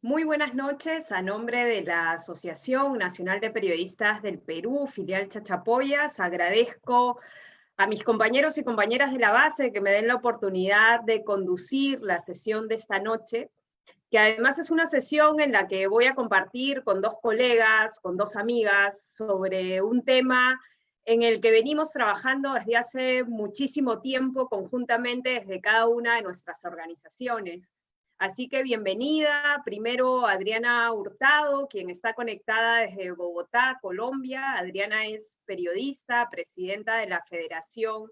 Muy buenas noches. A nombre de la Asociación Nacional de Periodistas del Perú, filial Chachapoyas, agradezco a mis compañeros y compañeras de la base que me den la oportunidad de conducir la sesión de esta noche, que además es una sesión en la que voy a compartir con dos colegas, con dos amigas, sobre un tema en el que venimos trabajando desde hace muchísimo tiempo conjuntamente desde cada una de nuestras organizaciones. Así que bienvenida, primero Adriana Hurtado, quien está conectada desde Bogotá, Colombia. Adriana es periodista, presidenta de la Federación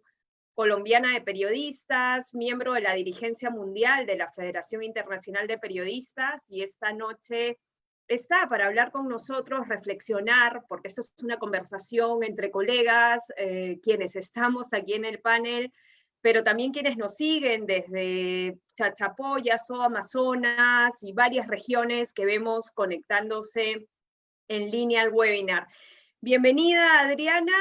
Colombiana de Periodistas, miembro de la dirigencia mundial de la Federación Internacional de Periodistas, y esta noche está para hablar con nosotros, reflexionar, porque esto es una conversación entre colegas, quienes estamos aquí en el panel, pero también quienes nos siguen desde Chachapoyas o Amazonas y varias regiones que vemos conectándose en línea al webinar. Bienvenida, Adriana.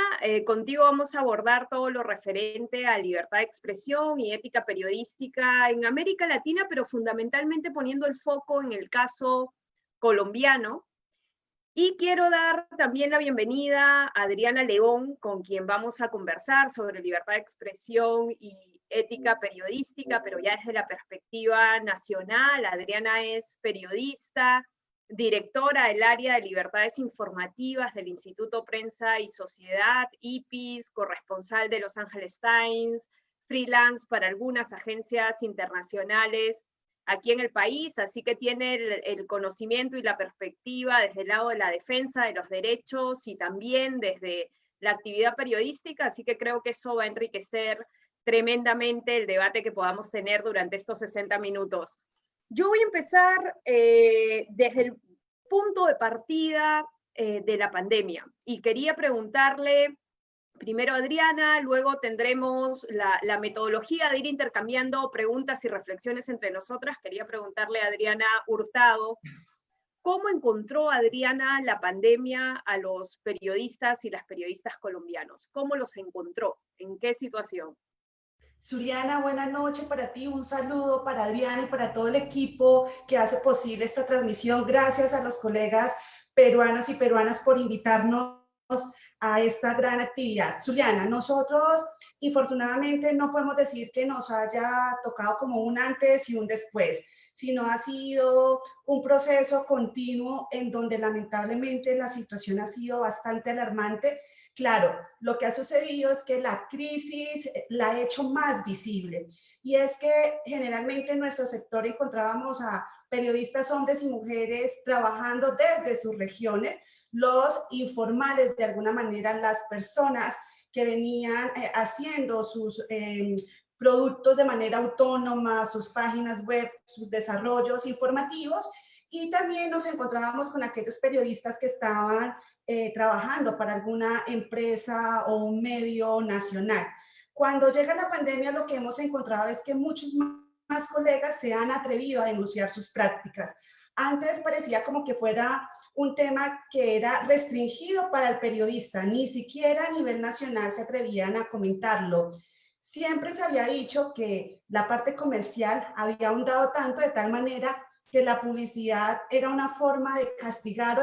Contigo vamos a abordar todo lo referente a libertad de expresión y ética periodística en América Latina, pero fundamentalmente poniendo el foco en el caso colombiano. Y quiero dar también la bienvenida a Adriana León, con quien vamos a conversar sobre libertad de expresión y ética periodística, pero ya desde la perspectiva nacional. Adriana es periodista, directora del área de libertades informativas del Instituto Prensa y Sociedad, IPIS, corresponsal de Los Angeles Times, freelance para algunas agencias internacionales aquí en el país, así que tiene el conocimiento y la perspectiva desde el lado de la defensa de los derechos y también desde la actividad periodística, así que creo que eso va a enriquecer tremendamente el debate que podamos tener durante estos 60 minutos. Yo voy a empezar desde el punto de partida de la pandemia y quería preguntarle primero Adriana, luego tendremos la metodología de ir intercambiando preguntas y reflexiones entre nosotras. Quería preguntarle a Adriana Hurtado, ¿cómo encontró Adriana la pandemia a los periodistas y las periodistas colombianos? ¿Cómo los encontró? ¿En qué situación? Suriana, buenas noches para ti, un saludo para Adriana y para todo el equipo que hace posible esta transmisión. Gracias a los colegas peruanos y peruanas por invitarnos a esta gran actividad. Zuliana, nosotros infortunadamente no podemos decir que nos haya tocado como un antes y un después, sino ha sido un proceso continuo en donde lamentablemente la situación ha sido bastante alarmante. Claro, lo que ha sucedido es que la crisis la ha hecho más visible, y es que generalmente en nuestro sector encontrábamos a periodistas hombres y mujeres trabajando desde sus regiones, los informales de alguna manera, las personas que venían haciendo sus productos de manera autónoma, sus páginas web, sus desarrollos informativos, y también nos encontrábamos con aquellos periodistas que estaban trabajando para alguna empresa o un medio nacional. Cuando llega la pandemia, lo que hemos encontrado es que muchos más colegas se han atrevido a denunciar sus prácticas. Antes parecía como que fuera un tema que era restringido para el periodista, ni siquiera a nivel nacional se atrevían a comentarlo. Siempre se había dicho que la parte comercial había ahondado tanto de tal manera que la publicidad era una forma de castigar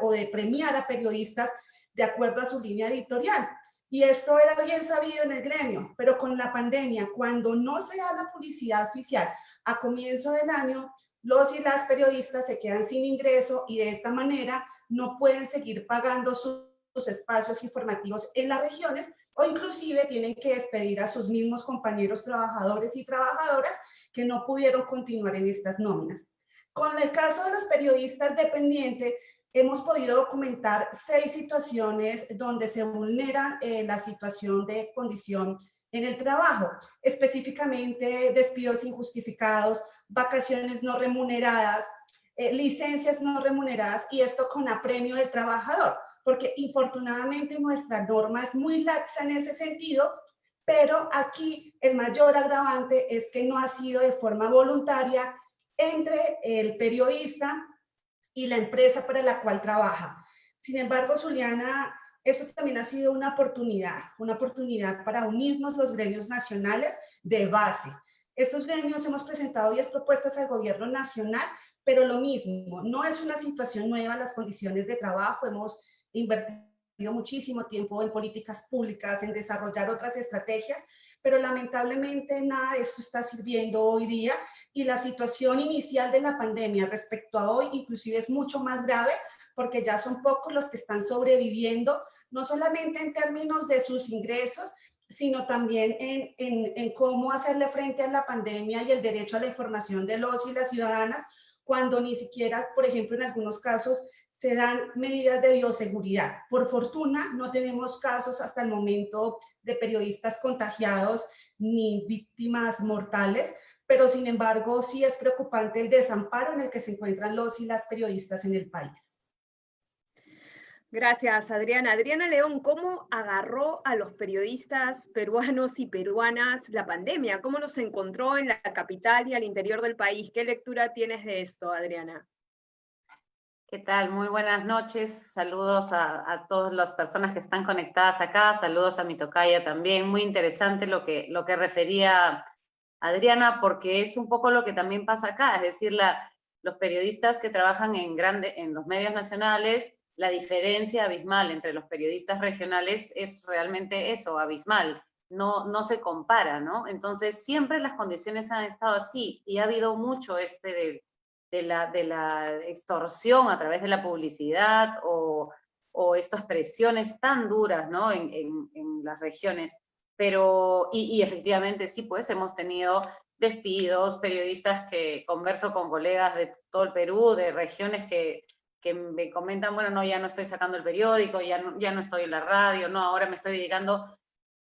o de premiar a periodistas de acuerdo a su línea editorial. Y esto era bien sabido en el gremio, pero con la pandemia, cuando no se da la publicidad oficial a comienzo del año, los y las periodistas se quedan sin ingreso y de esta manera no pueden seguir pagando sus espacios informativos en las regiones, o inclusive tienen que despedir a sus mismos compañeros trabajadores y trabajadoras que no pudieron continuar en estas nóminas. Con el caso de los periodistas dependientes, hemos podido documentar 6 situaciones donde se vulnera la situación de condición en el trabajo, específicamente despidos injustificados, vacaciones no remuneradas, licencias no remuneradas, y esto con apremio del trabajador, porque infortunadamente nuestra norma es muy laxa en ese sentido, pero aquí el mayor agravante es que no ha sido de forma voluntaria entre el periodista y la empresa para la cual trabaja. Sin embargo, Zuliana, eso también ha sido una oportunidad para unirnos los gremios nacionales de base. Estos gremios hemos presentado 10 propuestas al gobierno nacional, pero lo mismo, no es una situación nueva las condiciones de trabajo, hemos invertido muchísimo tiempo en políticas públicas, en desarrollar otras estrategias, pero lamentablemente nada de esto está sirviendo hoy día y la situación inicial de la pandemia respecto a hoy inclusive es mucho más grave porque ya son pocos los que están sobreviviendo, no solamente en términos de sus ingresos, sino también en cómo hacerle frente a la pandemia y el derecho a la información de los y las ciudadanas, cuando ni siquiera, por ejemplo, en algunos casos, se dan medidas de bioseguridad. Por fortuna, no tenemos casos hasta el momento de periodistas contagiados ni víctimas mortales, pero sin embargo sí es preocupante el desamparo en el que se encuentran los y las periodistas en el país. Gracias, Adriana. Adriana León, ¿cómo agarró a los periodistas peruanos y peruanas la pandemia? ¿Cómo nos encontró en la capital y al interior del país? ¿Qué lectura tienes de esto, Adriana? ¿Qué tal? Muy buenas noches. Saludos a todas las personas que están conectadas acá. Saludos a mi tocaya también. Muy interesante lo que refería Adriana, porque es un poco lo que también pasa acá. Es decir, los periodistas que trabajan en los medios nacionales, la diferencia abismal entre los periodistas regionales es realmente eso, abismal. No se compara, ¿no? Entonces, siempre las condiciones han estado así y ha habido mucho de la extorsión a través de la publicidad o estas presiones tan duras, ¿no? en las regiones. Pero, y efectivamente sí, pues hemos tenido despidos, periodistas que converso con colegas de todo el Perú, de regiones que me comentan, bueno, no, ya no estoy sacando el periódico, ya no estoy en la radio, no, ahora me estoy dedicando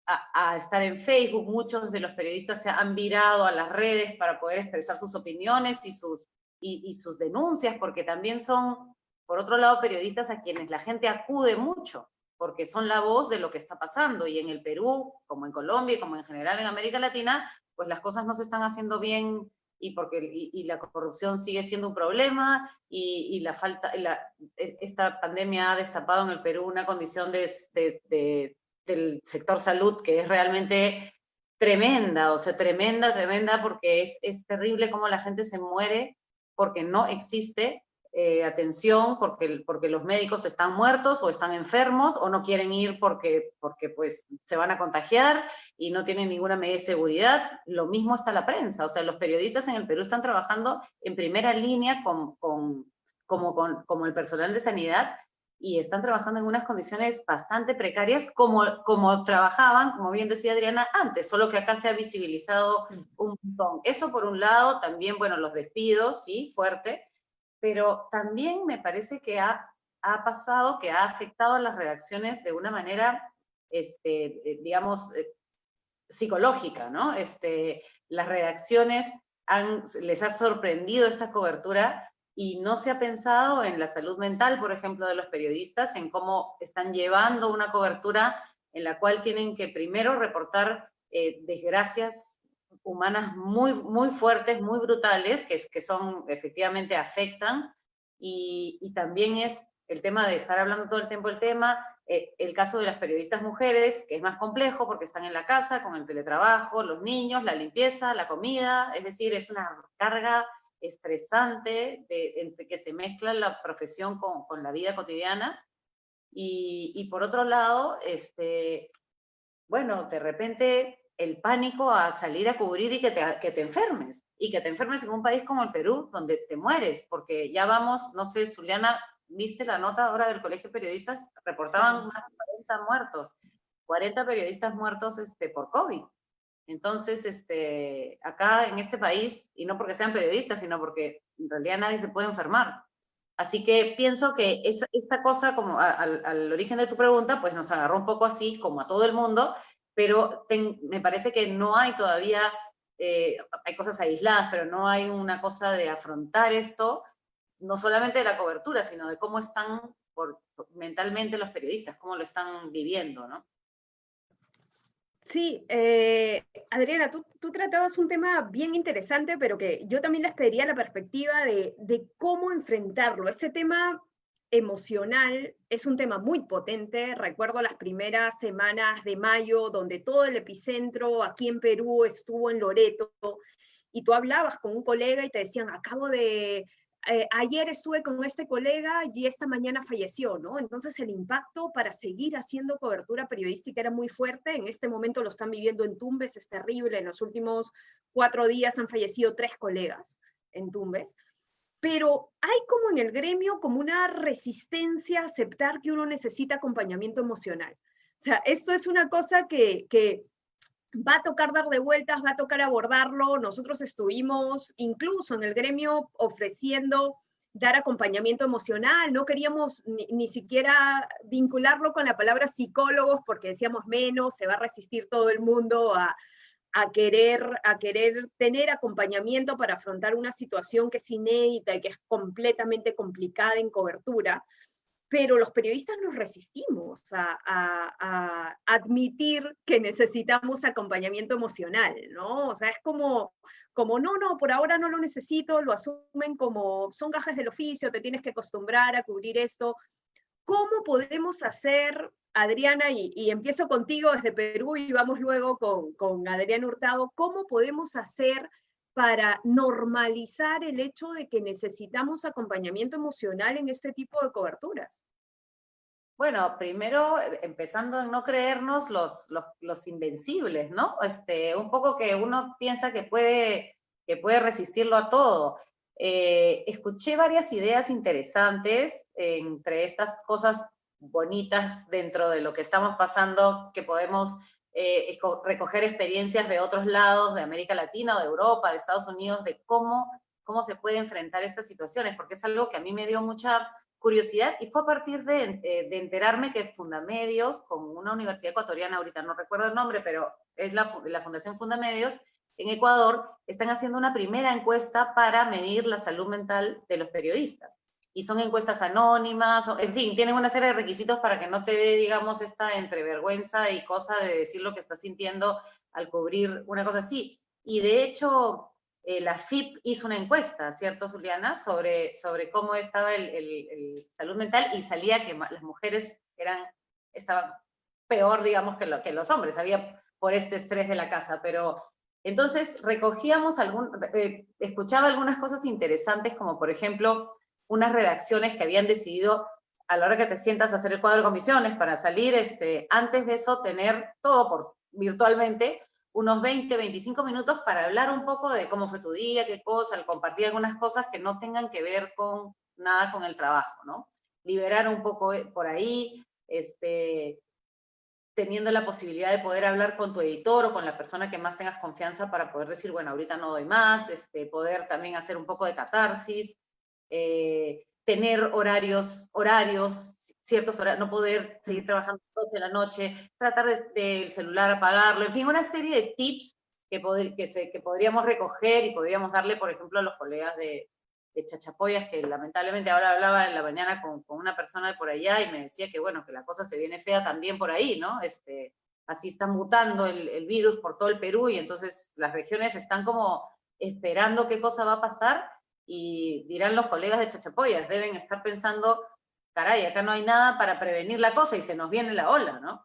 a estar en Facebook. Muchos de los periodistas se han virado a las redes para poder expresar sus opiniones y sus denuncias, porque también son, por otro lado, periodistas a quienes la gente acude mucho, porque son la voz de lo que está pasando, y en el Perú, como en Colombia y como en general en América Latina, pues las cosas no se están haciendo bien, y la corrupción sigue siendo un problema, y esta pandemia ha destapado en el Perú una condición del sector salud que es realmente tremenda, o sea, tremenda, porque es terrible cómo la gente se muere porque no existe atención, porque los médicos están muertos o están enfermos o no quieren ir porque pues se van a contagiar y no tienen ninguna medida de seguridad. Lo mismo está la prensa, o sea, los periodistas en el Perú están trabajando en primera línea como el personal de sanidad, y están trabajando en unas condiciones bastante precarias como trabajaban, como bien decía Adriana, antes, solo que acá se ha visibilizado un montón. Eso por un lado, también, bueno, los despidos, sí, fuerte, pero también me parece que ha pasado, que ha afectado a las redacciones de una manera, digamos, psicológica, ¿no? Las redacciones les ha sorprendido esta cobertura y no se ha pensado en la salud mental, por ejemplo, de los periodistas, en cómo están llevando una cobertura en la cual tienen que primero reportar desgracias humanas muy, muy fuertes, muy brutales, que son, efectivamente afectan, y también es el tema de estar hablando todo el tiempo el tema, el caso de las periodistas mujeres, que es más complejo porque están en la casa con el teletrabajo, los niños, la limpieza, la comida, es decir, es una carga estresante entre que se mezcla la profesión con la vida cotidiana. Y por otro lado, bueno, de repente el pánico a salir a cubrir y que te enfermes, y que te enfermes en un país como el Perú, donde te mueres, porque ya vamos, no sé, Zuliana, ¿viste la nota ahora del Colegio de Periodistas? Reportaban más de 40 muertos, 40 periodistas muertos por COVID. Entonces, acá en este país, y no porque sean periodistas, sino porque en realidad nadie se puede enfermar. Así que pienso que esta cosa, como al origen de tu pregunta, pues nos agarró un poco así, como a todo el mundo, pero me parece que no hay todavía, hay cosas aisladas, pero no hay una cosa de afrontar esto, no solamente de la cobertura, sino de cómo están mentalmente los periodistas, cómo lo están viviendo, ¿no? Sí, Adriana, tú tratabas un tema bien interesante, pero que yo también les pediría la perspectiva de cómo enfrentarlo. Ese tema emocional es un tema muy potente. Recuerdo las primeras semanas de mayo, donde todo el epicentro aquí en Perú estuvo en Loreto, y tú hablabas con un colega y te decían, ayer estuve con este colega y esta mañana falleció, ¿no? Entonces el impacto para seguir haciendo cobertura periodística era muy fuerte. En este momento lo están viviendo en Tumbes, es terrible. En los últimos 4 días han fallecido 3 colegas en Tumbes. Pero hay como en el gremio como una resistencia a aceptar que uno necesita acompañamiento emocional. O sea, esto es una cosa que va a tocar dar de vueltas, va a tocar abordarlo. Nosotros estuvimos incluso en el gremio ofreciendo dar acompañamiento emocional, no queríamos ni siquiera vincularlo con la palabra psicólogos, porque decíamos menos, se va a resistir todo el mundo a querer tener acompañamiento para afrontar una situación que es inédita y que es completamente complicada en cobertura. Pero los periodistas nos resistimos a admitir que necesitamos acompañamiento emocional, ¿no? O sea, es como no, por ahora no lo necesito, lo asumen como son gajes del oficio, te tienes que acostumbrar a cubrir esto. ¿Cómo podemos hacer, Adriana, y empiezo contigo desde Perú y vamos luego con Adrián Hurtado, cómo podemos hacer para normalizar el hecho de que necesitamos acompañamiento emocional en este tipo de coberturas? Bueno, primero, empezando en no creernos los invencibles, ¿no? Un poco que uno piensa que puede resistirlo a todo. Escuché varias ideas interesantes, entre estas cosas bonitas dentro de lo que estamos pasando, que podemos recoger experiencias de otros lados, de América Latina o de Europa, de Estados Unidos, de cómo se puede enfrentar estas situaciones, porque es algo que a mí me dio mucha curiosidad, y fue a partir de enterarme que Fundamedios, con una universidad ecuatoriana, ahorita no recuerdo el nombre, pero es la Fundación Fundamedios, en Ecuador, están haciendo una primera encuesta para medir la salud mental de los periodistas. Y son encuestas anónimas, en fin, tienen una serie de requisitos para que no te dé, digamos, esta entrevergüenza y cosa de decir lo que estás sintiendo al cubrir una cosa así. Y de hecho, la FIP hizo una encuesta, ¿cierto, Zuliana?, sobre cómo estaba el salud mental, y salía que las mujeres estaban peor, digamos, que los hombres, había por este estrés de la casa. Pero entonces recogíamos escuchaba algunas cosas interesantes, como por ejemplo, unas redacciones que habían decidido, a la hora que te sientas a hacer el cuadro de comisiones para salir, antes de eso, tener todo virtualmente, unos 20, 25 minutos para hablar un poco de cómo fue tu día, qué cosa, compartir algunas cosas que no tengan que ver con nada con el trabajo, ¿no? Liberar un poco por ahí, teniendo la posibilidad de poder hablar con tu editor o con la persona que más tengas confianza para poder decir, bueno, ahorita no doy más, poder también hacer un poco de catarsis, tener horarios, ciertos horarios, no poder seguir trabajando a las 12 de la noche, tratar del celular apagarlo, en fin, una serie de tips que podríamos recoger y podríamos darle, por ejemplo, a los colegas de Chachapoyas, que lamentablemente ahora hablaba en la mañana con una persona de por allá y me decía que, bueno, que la cosa se viene fea también por ahí, ¿no? Así está mutando el virus por todo el Perú, y entonces las regiones están como esperando qué cosa va a pasar. Y dirán los colegas de Chachapoyas, deben estar pensando, caray, acá no hay nada para prevenir la cosa y se nos viene la ola, ¿no?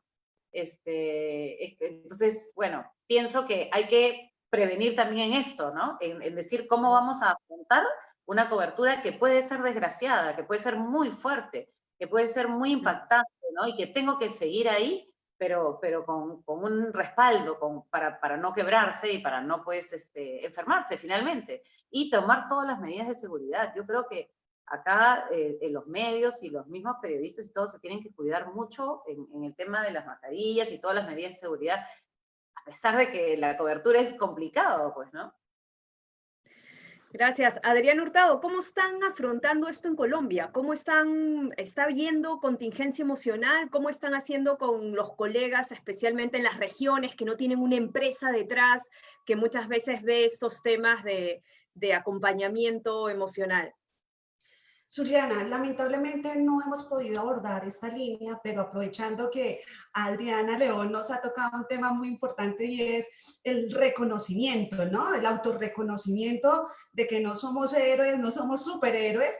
Entonces, bueno, pienso que hay que prevenir también en esto, ¿no? En decir cómo vamos a afrontar una cobertura que puede ser desgraciada, que puede ser muy fuerte, que puede ser muy impactante, ¿no? Y que tengo que seguir ahí, pero con un respaldo para no quebrarse y para no, pues, enfermarse finalmente. Y tomar todas las medidas de seguridad. Yo creo que acá los medios y los mismos periodistas y todos se tienen que cuidar mucho en el tema de las mascarillas y todas las medidas de seguridad, a pesar de que la cobertura es complicado, pues, ¿no? Gracias. Adrián Hurtado, ¿cómo están afrontando esto en Colombia? ¿Cómo está habiendo contingencia emocional? ¿Cómo están haciendo con los colegas, especialmente en las regiones que no tienen una empresa detrás, que muchas veces ve estos temas de acompañamiento emocional? Zuliana, lamentablemente no hemos podido abordar esta línea, pero aprovechando que Adriana León nos ha tocado un tema muy importante, y es el reconocimiento, ¿no? El autorreconocimiento de que no somos héroes, no somos superhéroes,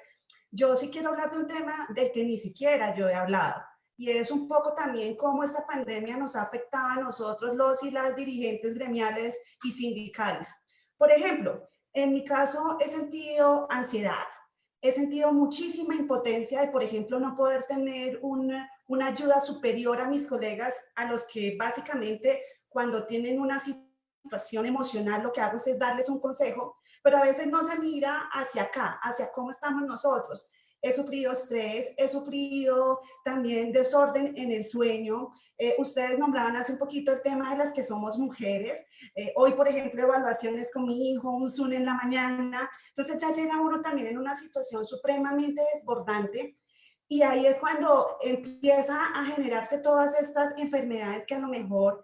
Yo sí quiero hablar de un tema del que ni siquiera yo he hablado, y es un poco también cómo esta pandemia nos ha afectado a nosotros los y las dirigentes gremiales y sindicales. Por ejemplo, en mi caso he sentido ansiedad, he sentido muchísima impotencia de, por ejemplo, no poder tener una ayuda superior a mis colegas, a los que básicamente cuando tienen una situación emocional lo que hago es darles un consejo, pero a veces no se mira hacia acá, hacia cómo estamos nosotros. He sufrido estrés, he sufrido también desorden en el sueño. Ustedes nombraban hace un poquito el tema de las que somos mujeres. Hoy, por ejemplo, evaluaciones con mi hijo, un Zoom en la mañana. Entonces ya llega uno también en una situación supremamente desbordante. Y ahí es cuando empieza a generarse todas estas enfermedades que a lo mejor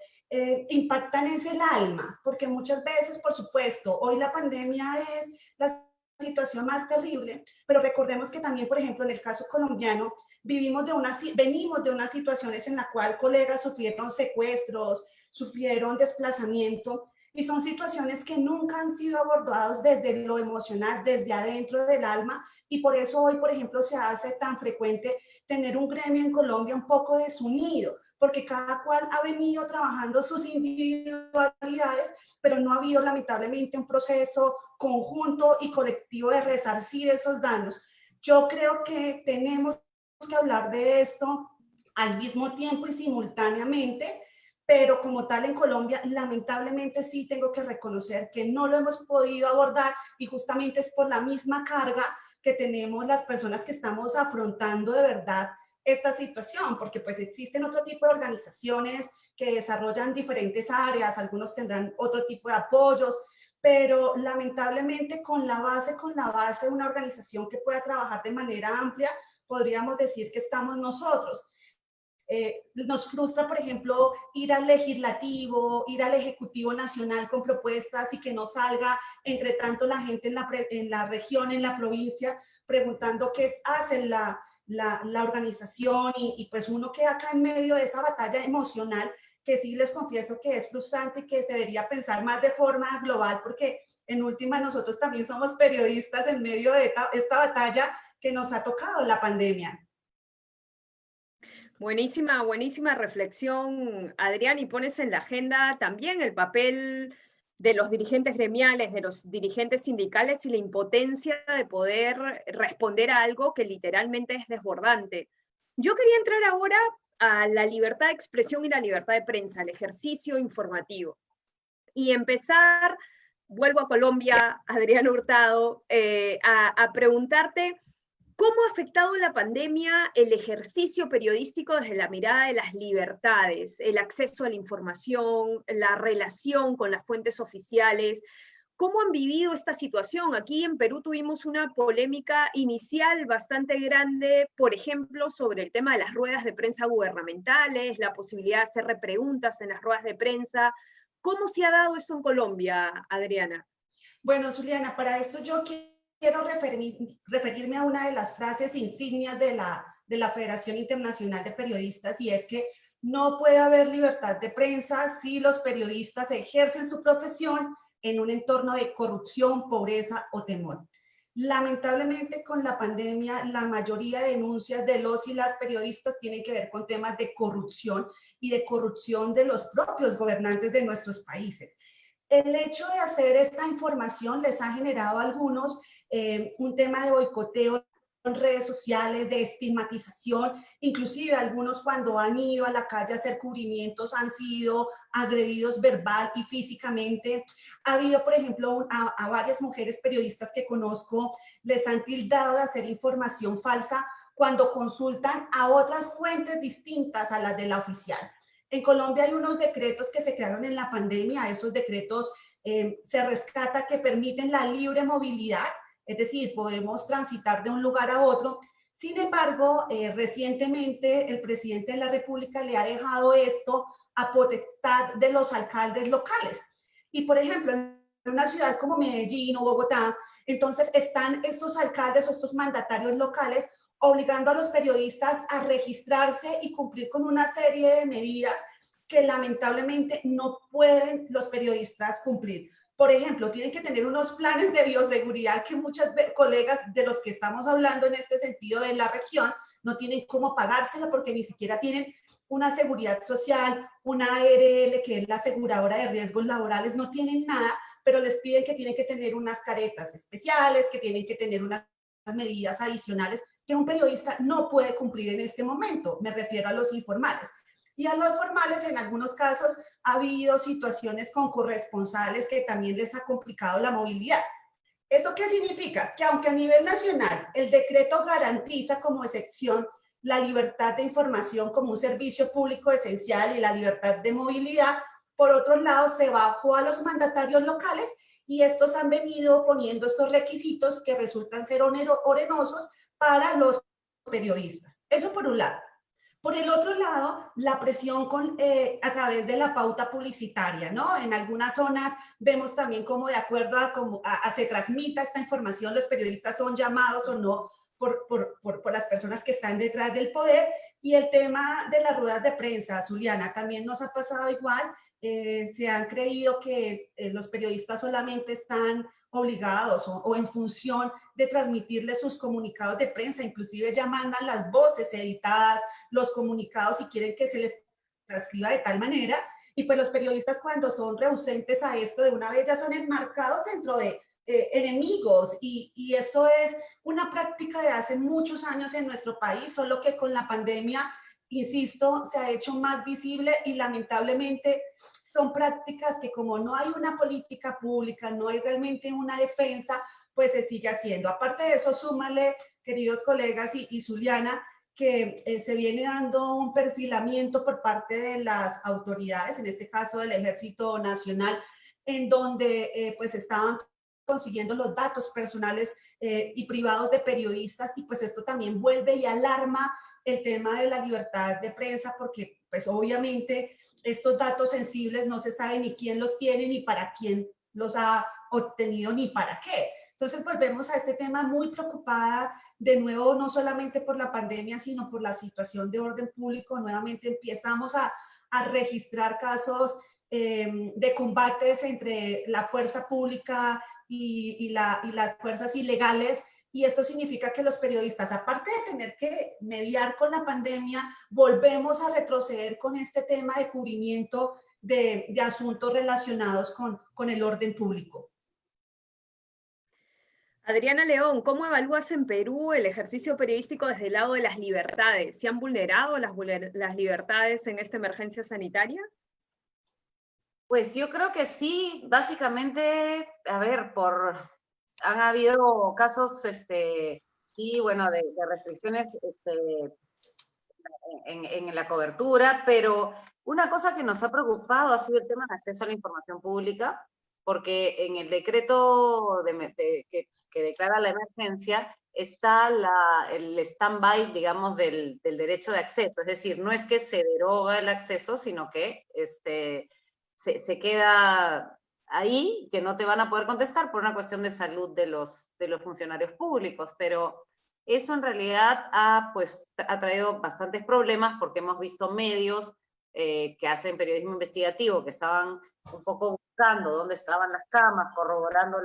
impactan es el alma, porque muchas veces, por supuesto, hoy la pandemia es la situación más terrible, pero recordemos que también, por ejemplo, en el caso colombiano, venimos de unas situaciones en la cual colegas sufrieron secuestros, sufrieron desplazamiento, y son situaciones que nunca han sido abordadas desde lo emocional, desde adentro del alma, y por eso hoy, por ejemplo, se hace tan frecuente tener un gremio en Colombia un poco desunido, porque cada cual ha venido trabajando sus individualidades, pero no ha habido lamentablemente un proceso conjunto y colectivo de resarcir esos daños. Yo creo que tenemos que hablar de esto al mismo tiempo y simultáneamente, pero como tal en Colombia, lamentablemente sí tengo que reconocer que no lo hemos podido abordar, y justamente es por la misma carga que tenemos las personas que estamos afrontando de verdad esta situación, porque pues existen otro tipo de organizaciones que desarrollan diferentes áreas, algunos tendrán otro tipo de apoyos, pero lamentablemente con la base de una organización que pueda trabajar de manera amplia, podríamos decir que estamos nosotros. Nos frustra, por ejemplo, ir al legislativo, ir al ejecutivo nacional con propuestas y que no salga, entre tanto, la gente en la región, en la provincia, preguntando qué hace la organización, y pues uno queda acá en medio de esa batalla emocional que sí les confieso que es frustrante y que se debería pensar más de forma global, porque en última nosotros también somos periodistas en medio de esta batalla que nos ha tocado la pandemia. Buenísima, buenísima reflexión, Adrián, y pones en la agenda también el papel de los dirigentes gremiales, de los dirigentes sindicales y la impotencia de poder responder a algo que literalmente es desbordante. Yo quería entrar ahora a la libertad de expresión y la libertad de prensa, el ejercicio informativo, y empezar, vuelvo a Colombia, Adrián Hurtado, a preguntarte, ¿cómo ha afectado la pandemia el ejercicio periodístico desde la mirada de las libertades, el acceso a la información, la relación con las fuentes oficiales? ¿Cómo han vivido esta situación? Aquí en Perú tuvimos una polémica inicial bastante grande, por ejemplo, sobre el tema de las ruedas de prensa gubernamentales, la posibilidad de hacer repreguntas en las ruedas de prensa. ¿Cómo se ha dado eso en Colombia, Adriana? Bueno, Zuliana, para esto yo quiero referirme a una de las frases insignias de la Federación Internacional de Periodistas, y es que no puede haber libertad de prensa si los periodistas ejercen su profesión en un entorno de corrupción, pobreza o temor. Lamentablemente, con la pandemia, la mayoría de denuncias de los y las periodistas tienen que ver con temas de corrupción, y de corrupción de los propios gobernantes de nuestros países. El hecho de hacer esta información les ha generado a algunos un tema de boicoteo en redes sociales, de estigmatización, inclusive algunos cuando han ido a la calle a hacer cubrimientos han sido agredidos verbal y físicamente. Ha habido, por ejemplo, a varias mujeres periodistas que conozco, les han tildado de hacer información falsa cuando consultan a otras fuentes distintas a las de la oficial. En Colombia hay unos decretos que se crearon en la pandemia. Esos decretos se rescata que permiten la libre movilidad, es decir, podemos transitar de un lugar a otro. Sin embargo, recientemente el presidente de la República le ha dejado esto a potestad de los alcaldes locales. Y, por ejemplo, en una ciudad como Medellín o Bogotá, entonces están estos alcaldes o estos mandatarios locales obligando a los periodistas a registrarse y cumplir con una serie de medidas que lamentablemente no pueden los periodistas cumplir. Por ejemplo, tienen que tener unos planes de bioseguridad que muchas colegas de los que estamos hablando en este sentido de la región no tienen cómo pagárselo porque ni siquiera tienen una seguridad social, una ARL, que es la aseguradora de riesgos laborales, no tienen nada, pero les piden que tienen que tener unas caretas especiales, que tienen que tener unas medidas adicionales que un periodista no puede cumplir en este momento. Me refiero a los informales. Y a los formales, en algunos casos, ha habido situaciones con corresponsales que también les ha complicado la movilidad. ¿Esto qué significa? Que aunque a nivel nacional el decreto garantiza como excepción la libertad de información como un servicio público esencial y la libertad de movilidad, por otro lado se bajó a los mandatarios locales y estos han venido poniendo estos requisitos que resultan ser onerosos para los periodistas. Eso por un lado. Por el otro lado, la presión a través de la pauta publicitaria, ¿no? En algunas zonas vemos también cómo de acuerdo a cómo se transmita esta información, los periodistas son llamados o no por las personas que están detrás del poder. Y el tema de las ruedas de prensa, Zuliana, también nos ha pasado igual. Se han creído que los periodistas solamente están obligados o en función de transmitirle sus comunicados de prensa, inclusive ya mandan las voces editadas, los comunicados, si quieren que se les transcriba de tal manera, y pues los periodistas cuando son rehucentes a esto de una vez ya son enmarcados dentro de enemigos, y esto es una práctica de hace muchos años en nuestro país, solo que con la pandemia, insisto, se ha hecho más visible y lamentablemente son prácticas que como no hay una política pública, no hay realmente una defensa, pues se sigue haciendo. Aparte de eso, súmale, queridos colegas y Zuliana, que se viene dando un perfilamiento por parte de las autoridades, en este caso del Ejército Nacional, en donde pues estaban consiguiendo los datos personales y privados de periodistas, y pues esto también vuelve y alarma el tema de la libertad de prensa, porque pues obviamente estos datos sensibles no se sabe ni quién los tiene, ni para quién los ha obtenido, ni para qué. Entonces volvemos a este tema muy preocupada, de nuevo, no solamente por la pandemia, sino por la situación de orden público. Nuevamente empezamos a registrar casos de combates entre la fuerza pública y las fuerzas ilegales, y esto significa que los periodistas, aparte de tener que mediar con la pandemia, volvemos a retroceder con este tema de cubrimiento de asuntos relacionados con el orden público. Adriana León, ¿cómo evalúas en Perú el ejercicio periodístico desde el lado de las libertades? ¿Se han vulnerado las libertades en esta emergencia sanitaria? Pues yo creo que sí, básicamente, a ver, han habido casos, sí, bueno, de restricciones en la cobertura, pero una cosa que nos ha preocupado ha sido el tema de acceso a la información pública, porque en el decreto que declara la emergencia está el stand-by, digamos, del derecho de acceso, es decir, no es que se deroga el acceso, sino que se queda ahí, que no te van a poder contestar por una cuestión de salud de los funcionarios públicos, pero eso en realidad ha traído bastantes problemas porque hemos visto medios que hacen periodismo investigativo, que estaban un poco buscando dónde estaban las camas, corroborando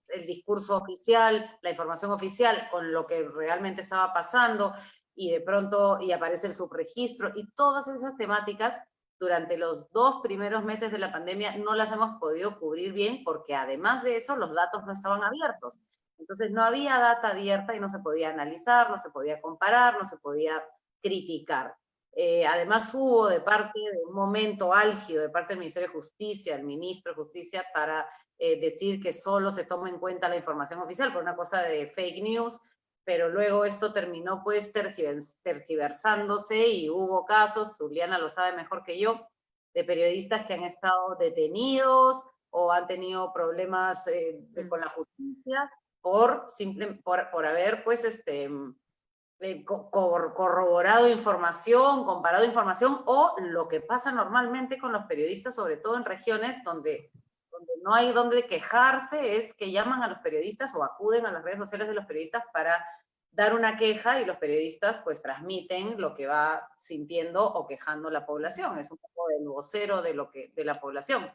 el discurso oficial, la información oficial con lo que realmente estaba pasando, y de pronto aparece el subregistro, y todas esas temáticas durante los 2 primeros meses de la pandemia no las hemos podido cubrir bien, porque además de eso los datos no estaban abiertos. Entonces no había data abierta y no se podía analizar, no se podía comparar, no se podía criticar. Además hubo de un momento álgido de parte del Ministerio de Justicia, el ministro de Justicia, para decir que solo se toma en cuenta la información oficial por una cosa de fake news, pero luego esto terminó pues tergiversándose y hubo casos, Zuliana lo sabe mejor que yo, de periodistas que han estado detenidos o han tenido problemas con la justicia por haber pues corroborado información, comparado información, o lo que pasa normalmente con los periodistas, sobre todo en regiones donde no hay donde quejarse, es que llaman a los periodistas o acuden a las redes sociales de los periodistas para dar una queja y los periodistas pues transmiten lo que va sintiendo o quejando la población. Es un poco el vocero de la población.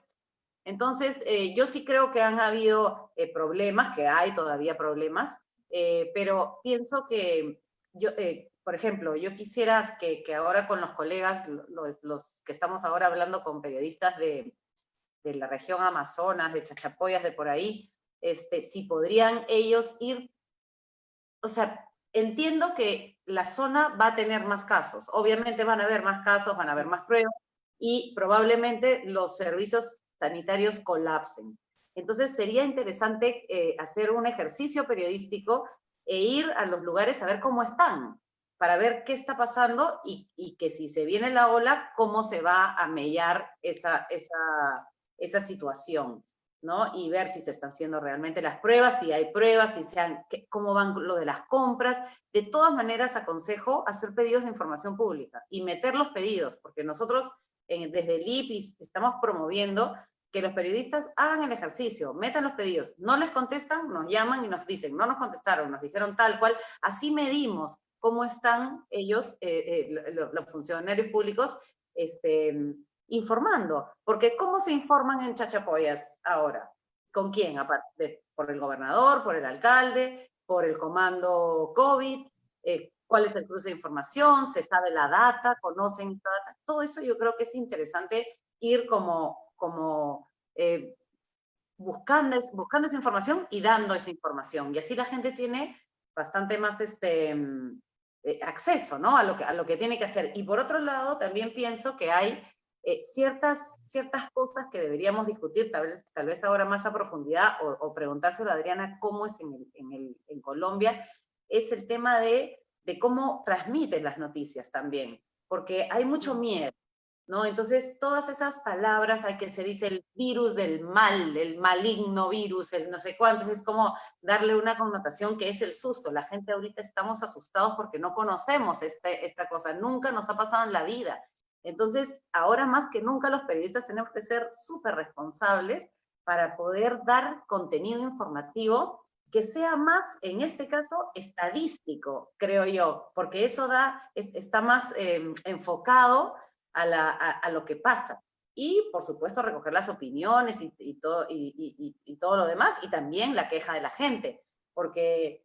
Entonces, yo sí creo que han habido problemas, que hay todavía problemas, pero pienso que yo, por ejemplo, yo quisiera que ahora con los colegas, los que estamos ahora hablando con periodistas de la región Amazonas, de Chachapoyas, de por ahí, si podrían ellos ir, o sea, entiendo que la zona va a tener más casos, obviamente van a haber más casos, van a haber más pruebas, y probablemente los servicios sanitarios colapsen. Entonces sería interesante hacer un ejercicio periodístico e ir a los lugares a ver cómo están, para ver qué está pasando y que si se viene la ola, cómo se va a mellar esa situación, ¿no? Y ver si se están haciendo realmente las pruebas, si hay pruebas, cómo van lo de las compras. De todas maneras, aconsejo hacer pedidos de información pública y meter los pedidos, porque nosotros desde el IPIS estamos promoviendo que los periodistas hagan el ejercicio, metan los pedidos. No les contestan, nos llaman y nos dicen, no nos contestaron, nos dijeron tal cual. Así medimos cómo están ellos, los funcionarios públicos, informando. Porque ¿cómo se informan en Chachapoyas ahora? ¿Con quién? Aparte, por el gobernador, por el alcalde, por el comando COVID, cuál es el cruce de información, se sabe la data, conocen esta data. Todo eso yo creo que es interesante ir buscando esa información y dando esa información. Y así la gente tiene bastante más acceso, ¿no? a lo que tiene que hacer. Y por otro lado, también pienso que hay ciertas cosas que deberíamos discutir, tal vez ahora más a profundidad, o preguntárselo a Adriana cómo es en Colombia, es el tema de cómo transmiten las noticias también, porque hay mucho miedo, ¿no? Entonces, todas esas palabras, se dice el virus del mal, el maligno virus, el no sé cuántos, es como darle una connotación que es el susto. La gente ahorita estamos asustados porque no conocemos esta cosa, nunca nos ha pasado en la vida. Entonces, ahora más que nunca los periodistas tenemos que ser súper responsables para poder dar contenido informativo que sea más, en este caso, estadístico, creo yo, porque eso está más enfocado a lo que pasa. Y, por supuesto, recoger las opiniones y todo lo demás, y también la queja de la gente, porque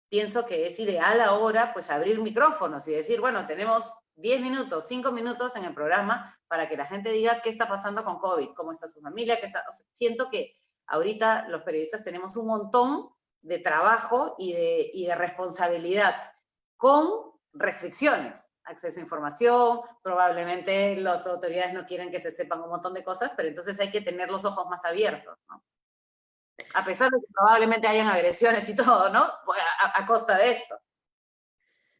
pienso que es ideal ahora pues abrir micrófonos y decir, bueno, tenemos 10 minutos, 5 minutos en el programa para que la gente diga qué está pasando con COVID, cómo está su familia, o sea, siento que ahorita los periodistas tenemos un montón de trabajo y de responsabilidad con restricciones, acceso a información, probablemente las autoridades no quieren que se sepan un montón de cosas, pero entonces hay que tener los ojos más abiertos, ¿no? A pesar de que probablemente hayan agresiones y todo, ¿no? A costa de esto.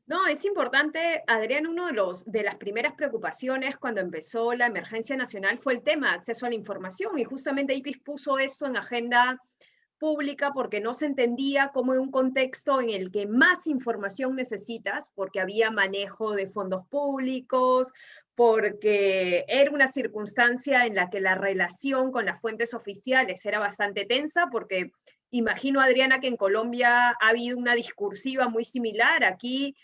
No, es importante, Adrián, de las primeras preocupaciones cuando empezó la emergencia nacional fue el tema de acceso a la información, y justamente IPIS puso esto en agenda pública porque no se entendía cómo en un contexto en el que más información necesitas, porque había manejo de fondos públicos, porque era una circunstancia en la que la relación con las fuentes oficiales era bastante tensa, porque imagino, Adriana, que en Colombia ha habido una discursiva muy similar. Aquí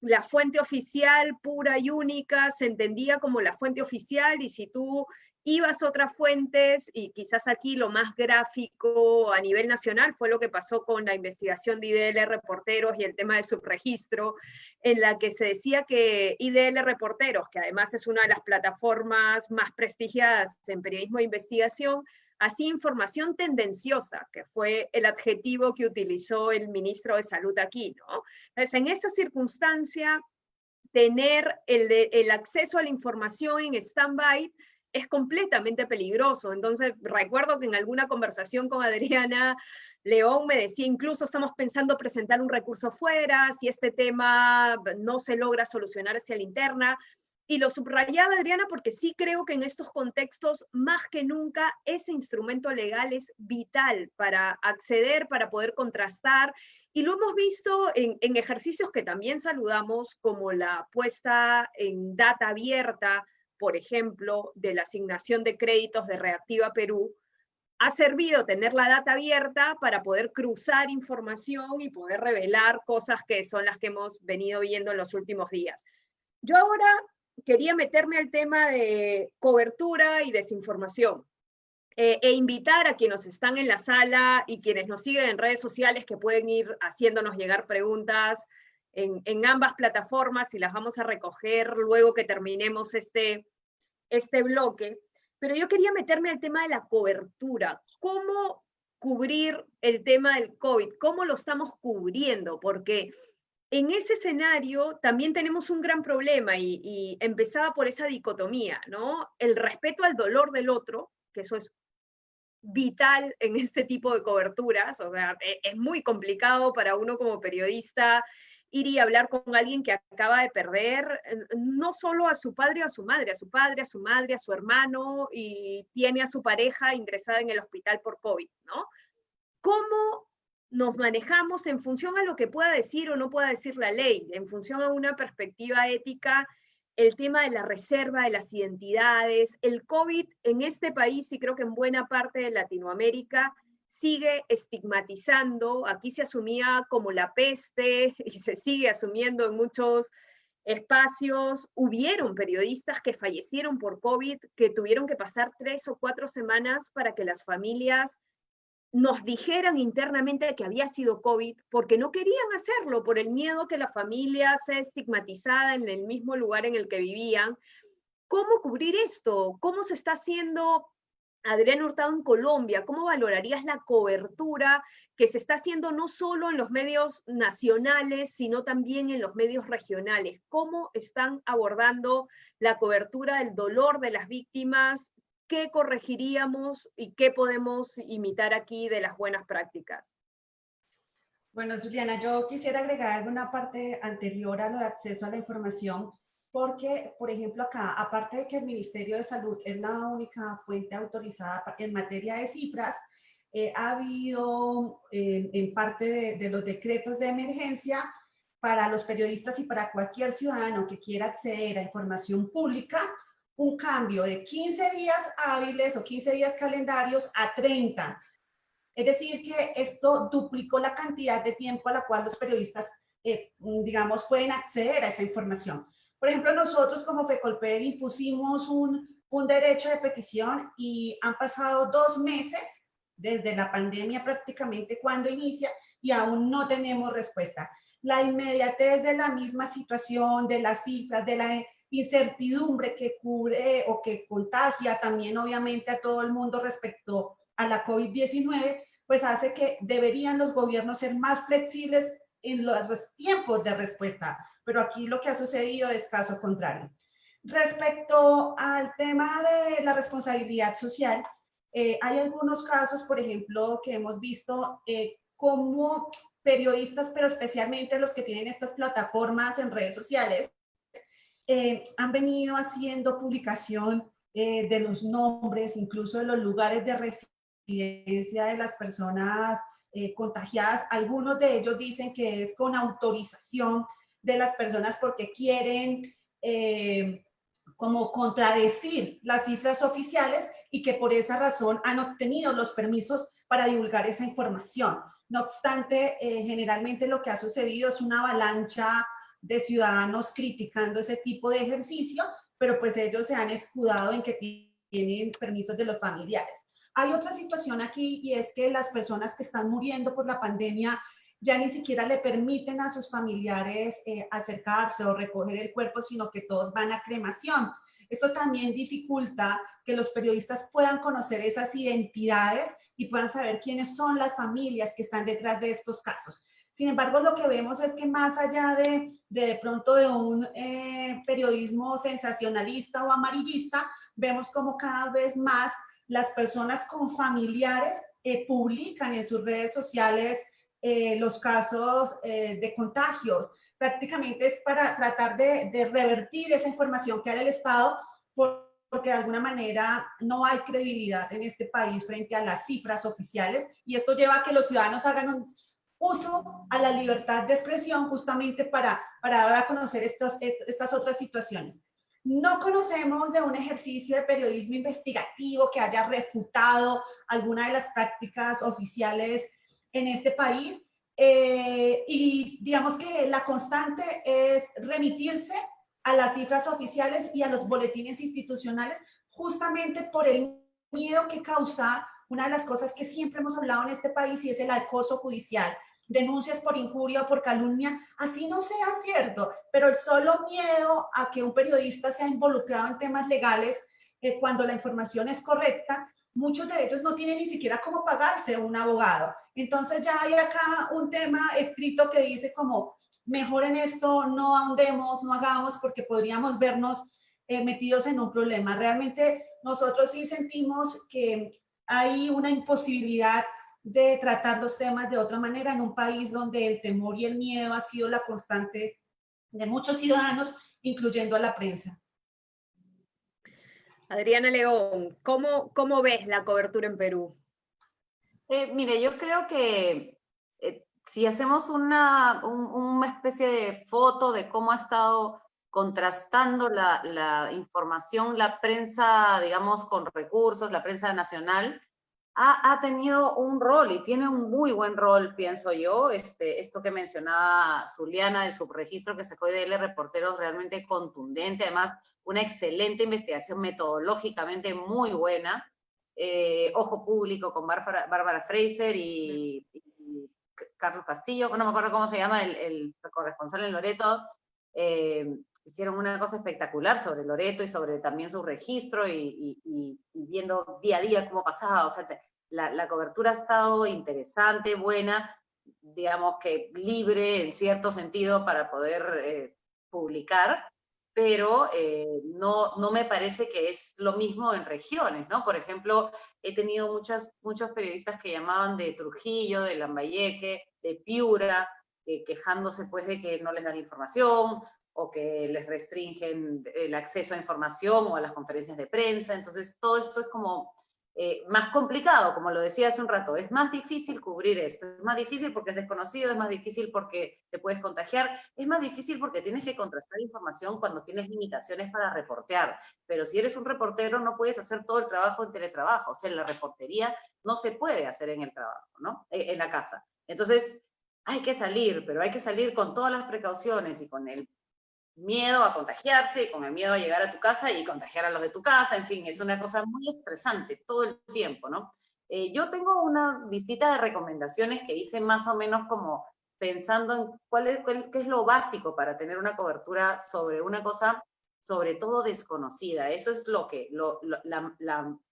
la fuente oficial pura y única se entendía como la fuente oficial, y si tú ibas a otras fuentes, y quizás aquí lo más gráfico a nivel nacional fue lo que pasó con la investigación de IDL Reporteros y el tema de subregistro, en la que se decía que IDL Reporteros, que además es una de las plataformas más prestigiadas en periodismo de investigación, hacía información tendenciosa, que fue el adjetivo que utilizó el ministro de Salud aquí, ¿no? Entonces, en esa circunstancia, tener el acceso a la información en stand-by es completamente peligroso. Entonces, recuerdo que en alguna conversación con Adriana León me decía, incluso estamos pensando presentar un recurso fuera, si este tema no se logra solucionar hacia la interna. Y lo subrayaba, Adriana, porque sí creo que en estos contextos, más que nunca, ese instrumento legal es vital para acceder, para poder contrastar. Y lo hemos visto en ejercicios que también saludamos, como la puesta en data abierta, por ejemplo, de la asignación de créditos de Reactiva Perú, ha servido tener la data abierta para poder cruzar información y poder revelar cosas que son las que hemos venido viendo en los últimos días. Yo ahora quería meterme al tema de cobertura y desinformación. E invitar a quienes están en la sala y quienes nos siguen en redes sociales que pueden ir haciéndonos llegar preguntas en ambas plataformas y las vamos a recoger luego que terminemos este bloque. Pero yo quería meterme al tema de la cobertura. ¿Cómo cubrir el tema del COVID? ¿Cómo lo estamos cubriendo? Porque en ese escenario también tenemos un gran problema y empezaba por esa dicotomía, ¿no? El respeto al dolor del otro, que eso es vital en este tipo de coberturas, o sea, es muy complicado para uno como periodista ir y hablar con alguien que acaba de perder no solo a su padre o a su madre, a su padre, a su madre, a su hermano, y tiene a su pareja ingresada en el hospital por COVID, ¿no? ¿Cómo nos manejamos en función a lo que pueda decir o no pueda decir la ley, en función a una perspectiva ética? El tema de la reserva de las identidades, el COVID en este país y creo que en buena parte de Latinoamérica sigue estigmatizando, aquí se asumía como la peste y se sigue asumiendo en muchos espacios. Hubieron periodistas que fallecieron por COVID, que tuvieron que pasar 3 o 4 semanas para que las familias nos dijeran internamente que había sido COVID, porque no querían hacerlo, por el miedo que la familia sea estigmatizada en el mismo lugar en el que vivían. ¿Cómo cubrir esto? ¿Cómo se está haciendo, Adriana Hurtado, en Colombia? ¿Cómo valorarías la cobertura que se está haciendo no solo en los medios nacionales, sino también en los medios regionales? ¿Cómo están abordando la cobertura del dolor de las víctimas? ¿Qué corregiríamos y qué podemos imitar aquí de las buenas prácticas? Bueno, Juliana, yo quisiera agregar una parte anterior a lo de acceso a la información, porque, por ejemplo, acá, aparte de que el Ministerio de Salud es la única fuente autorizada en materia de cifras, ha habido en parte de los decretos de emergencia para los periodistas y para cualquier ciudadano que quiera acceder a información pública, un cambio de 15 días hábiles o 15 días calendarios a 30. Es decir, que esto duplicó la cantidad de tiempo a la cual los periodistas, digamos, pueden acceder a esa información. Por ejemplo, nosotros como FECOLPER impusimos un derecho de petición y han pasado 2 meses desde la pandemia prácticamente cuando inicia y aún no tenemos respuesta. La inmediatez de la misma situación, de las cifras, de la incertidumbre que cubre o que contagia también obviamente a todo el mundo respecto a la COVID-19, pues hace que deberían los gobiernos ser más flexibles en los tiempos de respuesta. Pero aquí lo que ha sucedido es caso contrario. Respecto al tema de la responsabilidad social, hay algunos casos, por ejemplo, que hemos visto como periodistas, pero especialmente los que tienen estas plataformas en redes sociales, han venido haciendo publicación de los nombres, incluso de los lugares de residencia de las personas contagiadas. Algunos de ellos dicen que es con autorización de las personas porque quieren como contradecir las cifras oficiales y que por esa razón han obtenido los permisos para divulgar esa información. No obstante, generalmente lo que ha sucedido es una avalancha de ciudadanos criticando ese tipo de ejercicio, pero pues ellos se han escudado en que tienen permisos de los familiares. Hay otra situación aquí y es que las personas que están muriendo por la pandemia ya ni siquiera le permiten a sus familiares acercarse o recoger el cuerpo, sino que todos van a cremación. Esto también dificulta que los periodistas puedan conocer esas identidades y puedan saber quiénes son las familias que están detrás de estos casos. Sin embargo, lo que vemos es que más allá de pronto de un periodismo sensacionalista o amarillista, vemos como cada vez más las personas con familiares publican en sus redes sociales los casos de contagios. Prácticamente es para tratar de revertir esa información que hay del Estado, porque de alguna manera no hay credibilidad en este país frente a las cifras oficiales, y esto lleva a que los ciudadanos hagan un uso a la libertad de expresión justamente para dar a conocer estas otras situaciones. No conocemos de un ejercicio de periodismo investigativo que haya refutado alguna de las prácticas oficiales en este país. Y digamos que la constante es remitirse a las cifras oficiales y a los boletines institucionales, justamente por el miedo que causa una de las cosas que siempre hemos hablado en este país, y es el acoso judicial. Denuncias por injuria o por calumnia, así no sea cierto, pero el solo miedo a que un periodista sea involucrado en temas legales, cuando la información es correcta, muchos de ellos no tienen ni siquiera cómo pagarse un abogado. Entonces ya hay acá un tema escrito que dice como, mejor en esto no ahondemos, no hagamos, porque podríamos vernos metidos en un problema. Realmente nosotros sí sentimos que hay una imposibilidad de tratar los temas de otra manera en un país donde el temor y el miedo ha sido la constante de muchos ciudadanos, incluyendo a la prensa. Adriana León, ¿cómo ves la cobertura en Perú? Mire, yo creo que si hacemos una especie de foto de cómo ha estado contrastando la información, la prensa, digamos, con recursos, la prensa nacional, ha tenido un rol y tiene un muy buen rol, pienso yo. Esto que mencionaba Zuliana del subregistro que sacó de Reporteros, realmente contundente, además una excelente investigación metodológicamente muy buena. Ojo Público con Bárbara Fraser y Carlos Castillo, no me acuerdo cómo se llama, el corresponsal en Loreto, hicieron una cosa espectacular sobre Loreto y sobre también su registro y viendo día a día cómo pasaba. O sea, la cobertura ha estado interesante, buena, digamos que libre en cierto sentido para poder publicar, pero no me parece que es lo mismo en regiones, ¿no? Por ejemplo, he tenido muchos periodistas que llamaban de Trujillo, de Lambayeque, de Piura, quejándose pues de que no les dan información, o que les restringen el acceso a información o a las conferencias de prensa. Entonces todo esto es como más complicado, como lo decía hace un rato. Es más difícil cubrir esto, es más difícil porque es desconocido, es más difícil porque te puedes contagiar, es más difícil porque tienes que contrastar información cuando tienes limitaciones para reportear. Pero si eres un reportero no puedes hacer todo el trabajo en teletrabajo. O sea, en la reportería no se puede hacer en el trabajo, ¿no? En la casa. Entonces hay que salir, pero hay que salir con todas las precauciones y con el miedo a contagiarse, y con el miedo a llegar a tu casa y contagiar a los de tu casa. En fin, es una cosa muy estresante todo el tiempo, ¿no? Yo tengo una listita de recomendaciones que hice más o menos como pensando en qué es lo básico para tener una cobertura sobre una cosa, sobre todo desconocida. Eso es lo que,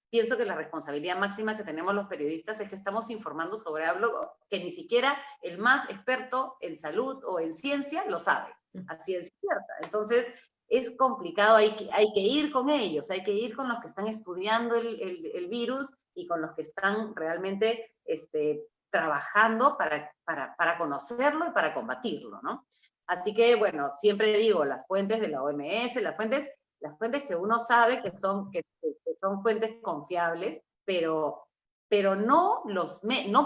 pienso que la responsabilidad máxima que tenemos los periodistas es que estamos informando sobre algo que ni siquiera el más experto en salud o en ciencia lo sabe. Así es cierta. Entonces, es complicado, hay que ir con ellos, hay que ir con los que están estudiando el virus y con los que están realmente trabajando para conocerlo y para combatirlo, ¿no? Así que, bueno, siempre digo, las fuentes de la OMS, las fuentes que uno sabe que son fuentes confiables, pero no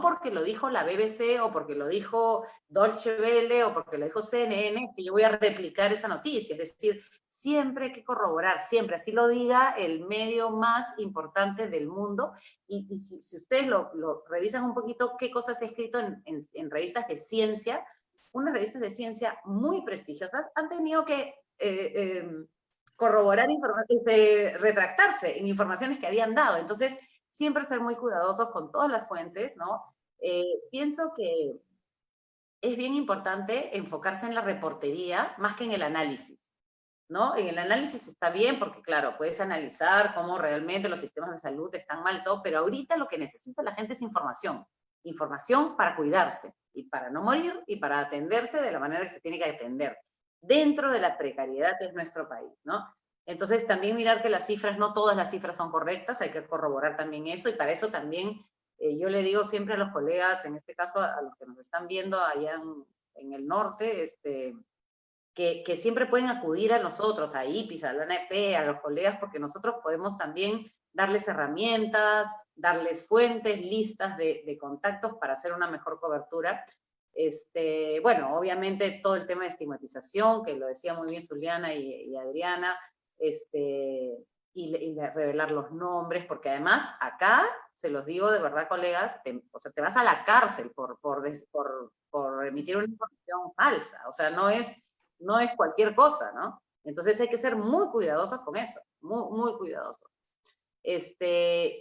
porque lo dijo la BBC o porque lo dijo Deutsche Welle o porque lo dijo CNN, que yo voy a replicar esa noticia. Es decir, siempre hay que corroborar, siempre, así lo diga el medio más importante del mundo. Y si ustedes lo revisan un poquito qué cosas he escrito en revistas de ciencia, unas revistas de ciencia muy prestigiosas han tenido que corroborar, retractarse en informaciones que habían dado. Entonces, siempre ser muy cuidadosos con todas las fuentes, ¿no? Pienso que es bien importante enfocarse en la reportería más que en el análisis, ¿no? En el análisis está bien porque, claro, puedes analizar cómo realmente los sistemas de salud están mal, todo, pero ahorita lo que necesita la gente es información. Información para cuidarse y para no morir y para atenderse de la manera que se tiene que atender dentro de la precariedad que es nuestro país, ¿no? Entonces, también mirar que las cifras, no todas las cifras son correctas, hay que corroborar también eso, y para eso también yo le digo siempre a los colegas, en este caso a los que nos están viendo allá en el norte, que siempre pueden acudir a nosotros, a IPIS, a la ANP, a los colegas, porque nosotros podemos también darles herramientas, darles fuentes, listas de contactos para hacer una mejor cobertura. Bueno, obviamente todo el tema de estigmatización, que lo decía muy bien Zuliana y Adriana, y revelar los nombres, porque además acá, se los digo de verdad, colegas, o sea, te vas a la cárcel por emitir una información falsa, o sea, no es cualquier cosa, ¿no? Entonces hay que ser muy cuidadosos con eso, muy, muy cuidadosos.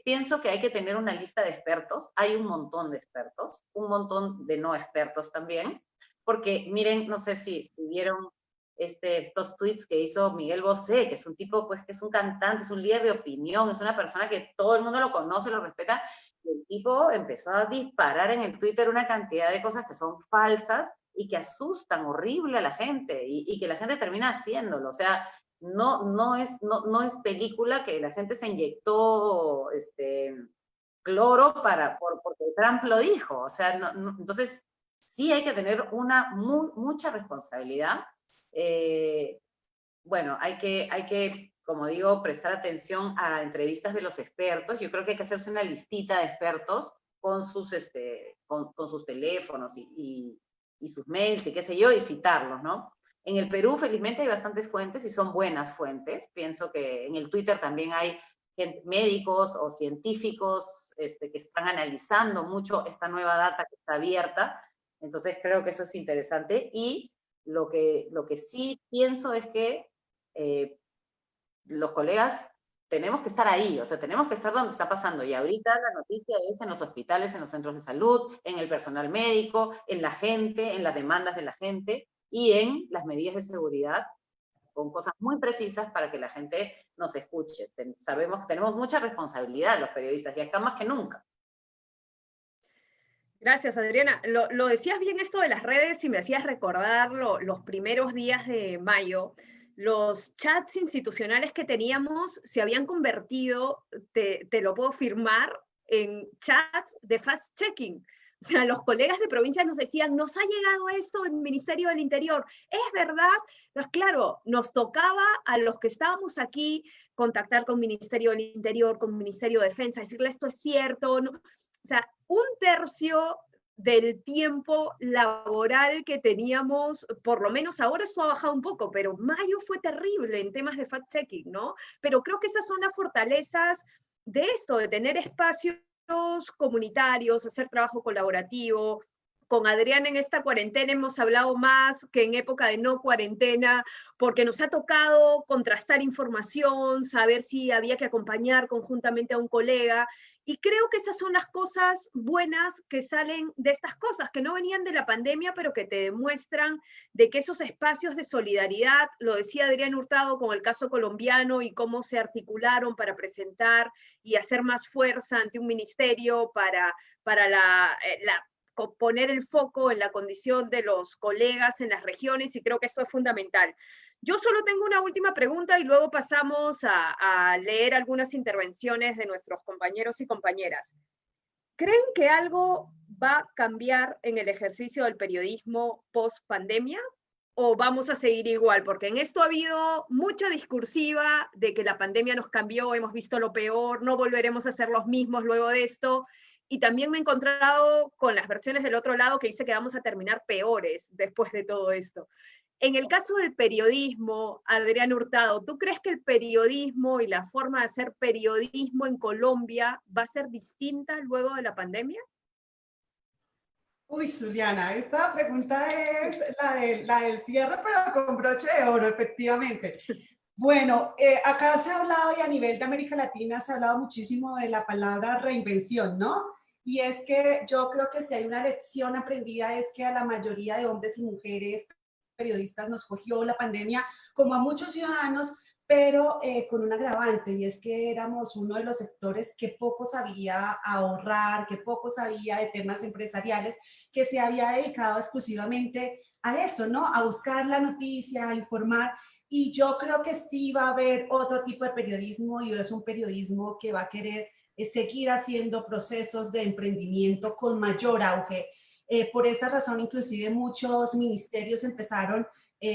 Pienso que hay que tener una lista de expertos, hay un montón de expertos, un montón de no expertos también, porque miren, no sé si vieron estos tweets que hizo Miguel Bosé, que es un tipo, pues, que es un cantante, es un líder de opinión, es una persona que todo el mundo lo conoce, lo respeta, y el tipo empezó a disparar en el Twitter una cantidad de cosas que son falsas y que asustan horrible a la gente, y que la gente termina haciéndolo, o sea, no es película que la gente se inyectó cloro porque Trump lo dijo, o sea, entonces sí hay que tener mucha responsabilidad. Bueno, hay que, como digo, prestar atención a entrevistas de los expertos. Yo creo que hay que hacerse una listita de expertos con sus, con sus teléfonos y sus mails y qué sé yo, y citarlos, ¿no? En el Perú, felizmente, hay bastantes fuentes y son buenas fuentes. Pienso que en el Twitter también hay médicos o científicos que están analizando mucho esta nueva data que está abierta. Entonces, creo que eso es interesante. Y lo que sí pienso es que los colegas tenemos que estar ahí, o sea, tenemos que estar donde está pasando. Y ahorita la noticia es en los hospitales, en los centros de salud, en el personal médico, en la gente, en las demandas de la gente y en las medidas de seguridad, con cosas muy precisas para que la gente nos escuche. Sabemos que tenemos mucha responsabilidad los periodistas, y acá más que nunca. Gracias, Adriana. Lo decías bien esto de las redes y me hacías recordar los primeros días de mayo. Los chats institucionales que teníamos se habían convertido, te lo puedo firmar, en chats de fast-checking. O sea, los colegas de provincia nos decían, nos ha llegado esto del Ministerio del Interior. ¿Es verdad? Pues claro, nos tocaba a los que estábamos aquí contactar con Ministerio del Interior, con Ministerio de Defensa, decirle esto es cierto, ¿no? O sea, un tercio del tiempo laboral que teníamos, por lo menos ahora esto ha bajado un poco, pero mayo fue terrible en temas de fact-checking, ¿no? Pero creo que esas son las fortalezas de esto, de tener espacios comunitarios, hacer trabajo colaborativo. Con Adrián en esta cuarentena hemos hablado más que en época de no cuarentena, porque nos ha tocado contrastar información, saber si había que acompañar conjuntamente a un colega, y creo que esas son las cosas buenas que salen de estas cosas, que no venían de la pandemia, pero que te demuestran de que esos espacios de solidaridad, lo decía Adrián Hurtado con el caso colombiano y cómo se articularon para presentar y hacer más fuerza ante un ministerio para poner el foco en la condición de los colegas en las regiones, y creo que eso es fundamental. Yo solo tengo una última pregunta y luego pasamos a leer algunas intervenciones de nuestros compañeros y compañeras. ¿Creen que algo va a cambiar en el ejercicio del periodismo post pandemia? ¿O vamos a seguir igual? Porque en esto ha habido mucha discursiva de que la pandemia nos cambió, hemos visto lo peor, no volveremos a ser los mismos luego de esto. Y también me he encontrado con las versiones del otro lado que dice que vamos a terminar peores después de todo esto. En el caso del periodismo, Adrián Hurtado, ¿tú crees que el periodismo y la forma de hacer periodismo en Colombia va a ser distinta luego de la pandemia? Uy, Zuliana, esta pregunta es la del cierre, pero con broche de oro, efectivamente. Bueno, acá se ha hablado y a nivel de América Latina se ha hablado muchísimo de la palabra reinvención, ¿no? Y es que yo creo que si hay una lección aprendida es que a la mayoría de hombres y mujeres periodistas nos cogió la pandemia, como a muchos ciudadanos, pero con un agravante, y es que éramos uno de los sectores que poco sabía ahorrar, que poco sabía de temas empresariales, que se había dedicado exclusivamente a eso, ¿no? A buscar la noticia, a informar. Y yo creo que sí va a haber otro tipo de periodismo, y es un periodismo que va a querer seguir haciendo procesos de emprendimiento con mayor auge. Por esa razón, inclusive muchos ministerios empezaron,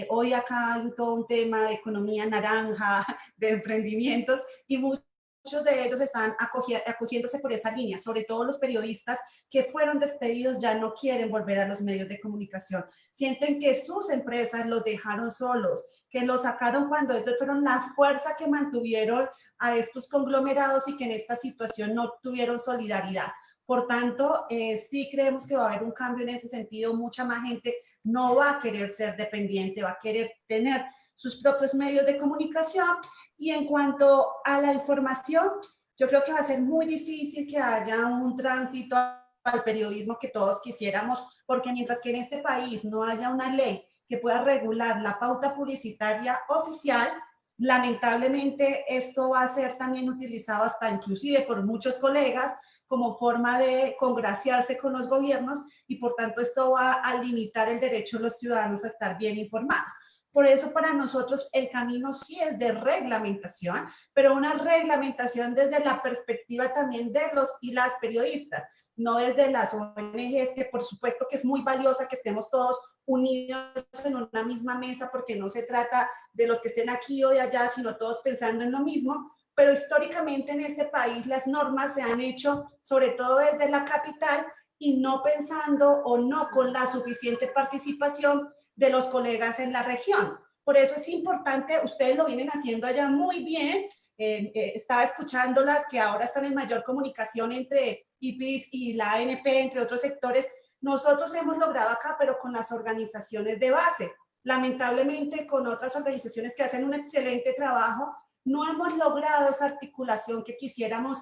hoy acá hay todo un tema de economía naranja, de emprendimientos, y muchos muchos de ellos están acogiéndose por esa línea, sobre todo los periodistas que fueron despedidos ya no quieren volver a los medios de comunicación. Sienten que sus empresas los dejaron solos, que los sacaron cuando ellos fueron la fuerza que mantuvieron a estos conglomerados y que en esta situación no tuvieron solidaridad. Por tanto, sí creemos que va a haber un cambio en ese sentido. Mucha más gente no va a querer ser dependiente, va a querer tener sus propios medios de comunicación. Y en cuanto a la información, yo creo que va a ser muy difícil que haya un tránsito al periodismo que todos quisiéramos, porque mientras que en este país no haya una ley que pueda regular la pauta publicitaria oficial, lamentablemente esto va a ser también utilizado hasta inclusive por muchos colegas como forma de congraciarse con los gobiernos y por tanto esto va a limitar el derecho de los ciudadanos a estar bien informados. Por eso para nosotros el camino sí es de reglamentación, pero una reglamentación desde la perspectiva también de los y las periodistas, no desde las ONGs, que por supuesto que es muy valiosa que estemos todos unidos en una misma mesa, porque no se trata de los que estén aquí o de allá, sino todos pensando en lo mismo. Pero históricamente en este país las normas se han hecho sobre todo desde la capital y no pensando o no con la suficiente participación de los colegas en la región. Por eso es importante, ustedes lo vienen haciendo allá muy bien, estaba escuchándolas que ahora están en mayor comunicación entre IPIS y la ANP, entre otros sectores. Nosotros hemos logrado acá, pero con las organizaciones de base. Lamentablemente con otras organizaciones que hacen un excelente trabajo, no hemos logrado esa articulación que quisiéramos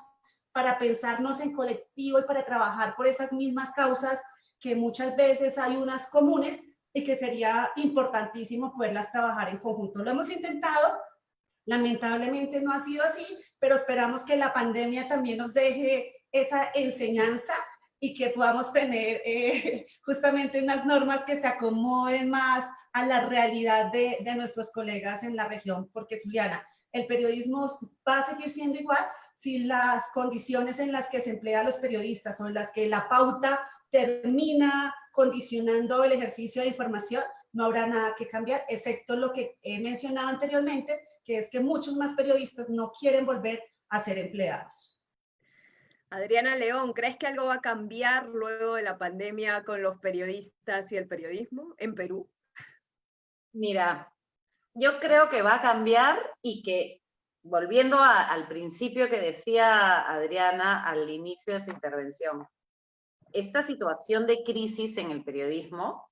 para pensarnos en colectivo y para trabajar por esas mismas causas que muchas veces hay unas comunes y que sería importantísimo poderlas trabajar en conjunto. Lo hemos intentado, lamentablemente no ha sido así, pero esperamos que la pandemia también nos deje esa enseñanza y que podamos tener justamente unas normas que se acomoden más a la realidad de nuestros colegas en la región, porque Zuliana, el periodismo va a seguir siendo igual si las condiciones en las que se emplean los periodistas o en las que la pauta termina condicionando el ejercicio de información, no habrá nada que cambiar, excepto lo que he mencionado anteriormente, que es que muchos más periodistas no quieren volver a ser empleados. Adriana León, ¿crees que algo va a cambiar luego de la pandemia con los periodistas y el periodismo en Perú? Mira, yo creo que va a cambiar y que, volviendo al principio que decía Adriana al inicio de su intervención, esta situación de crisis en el periodismo,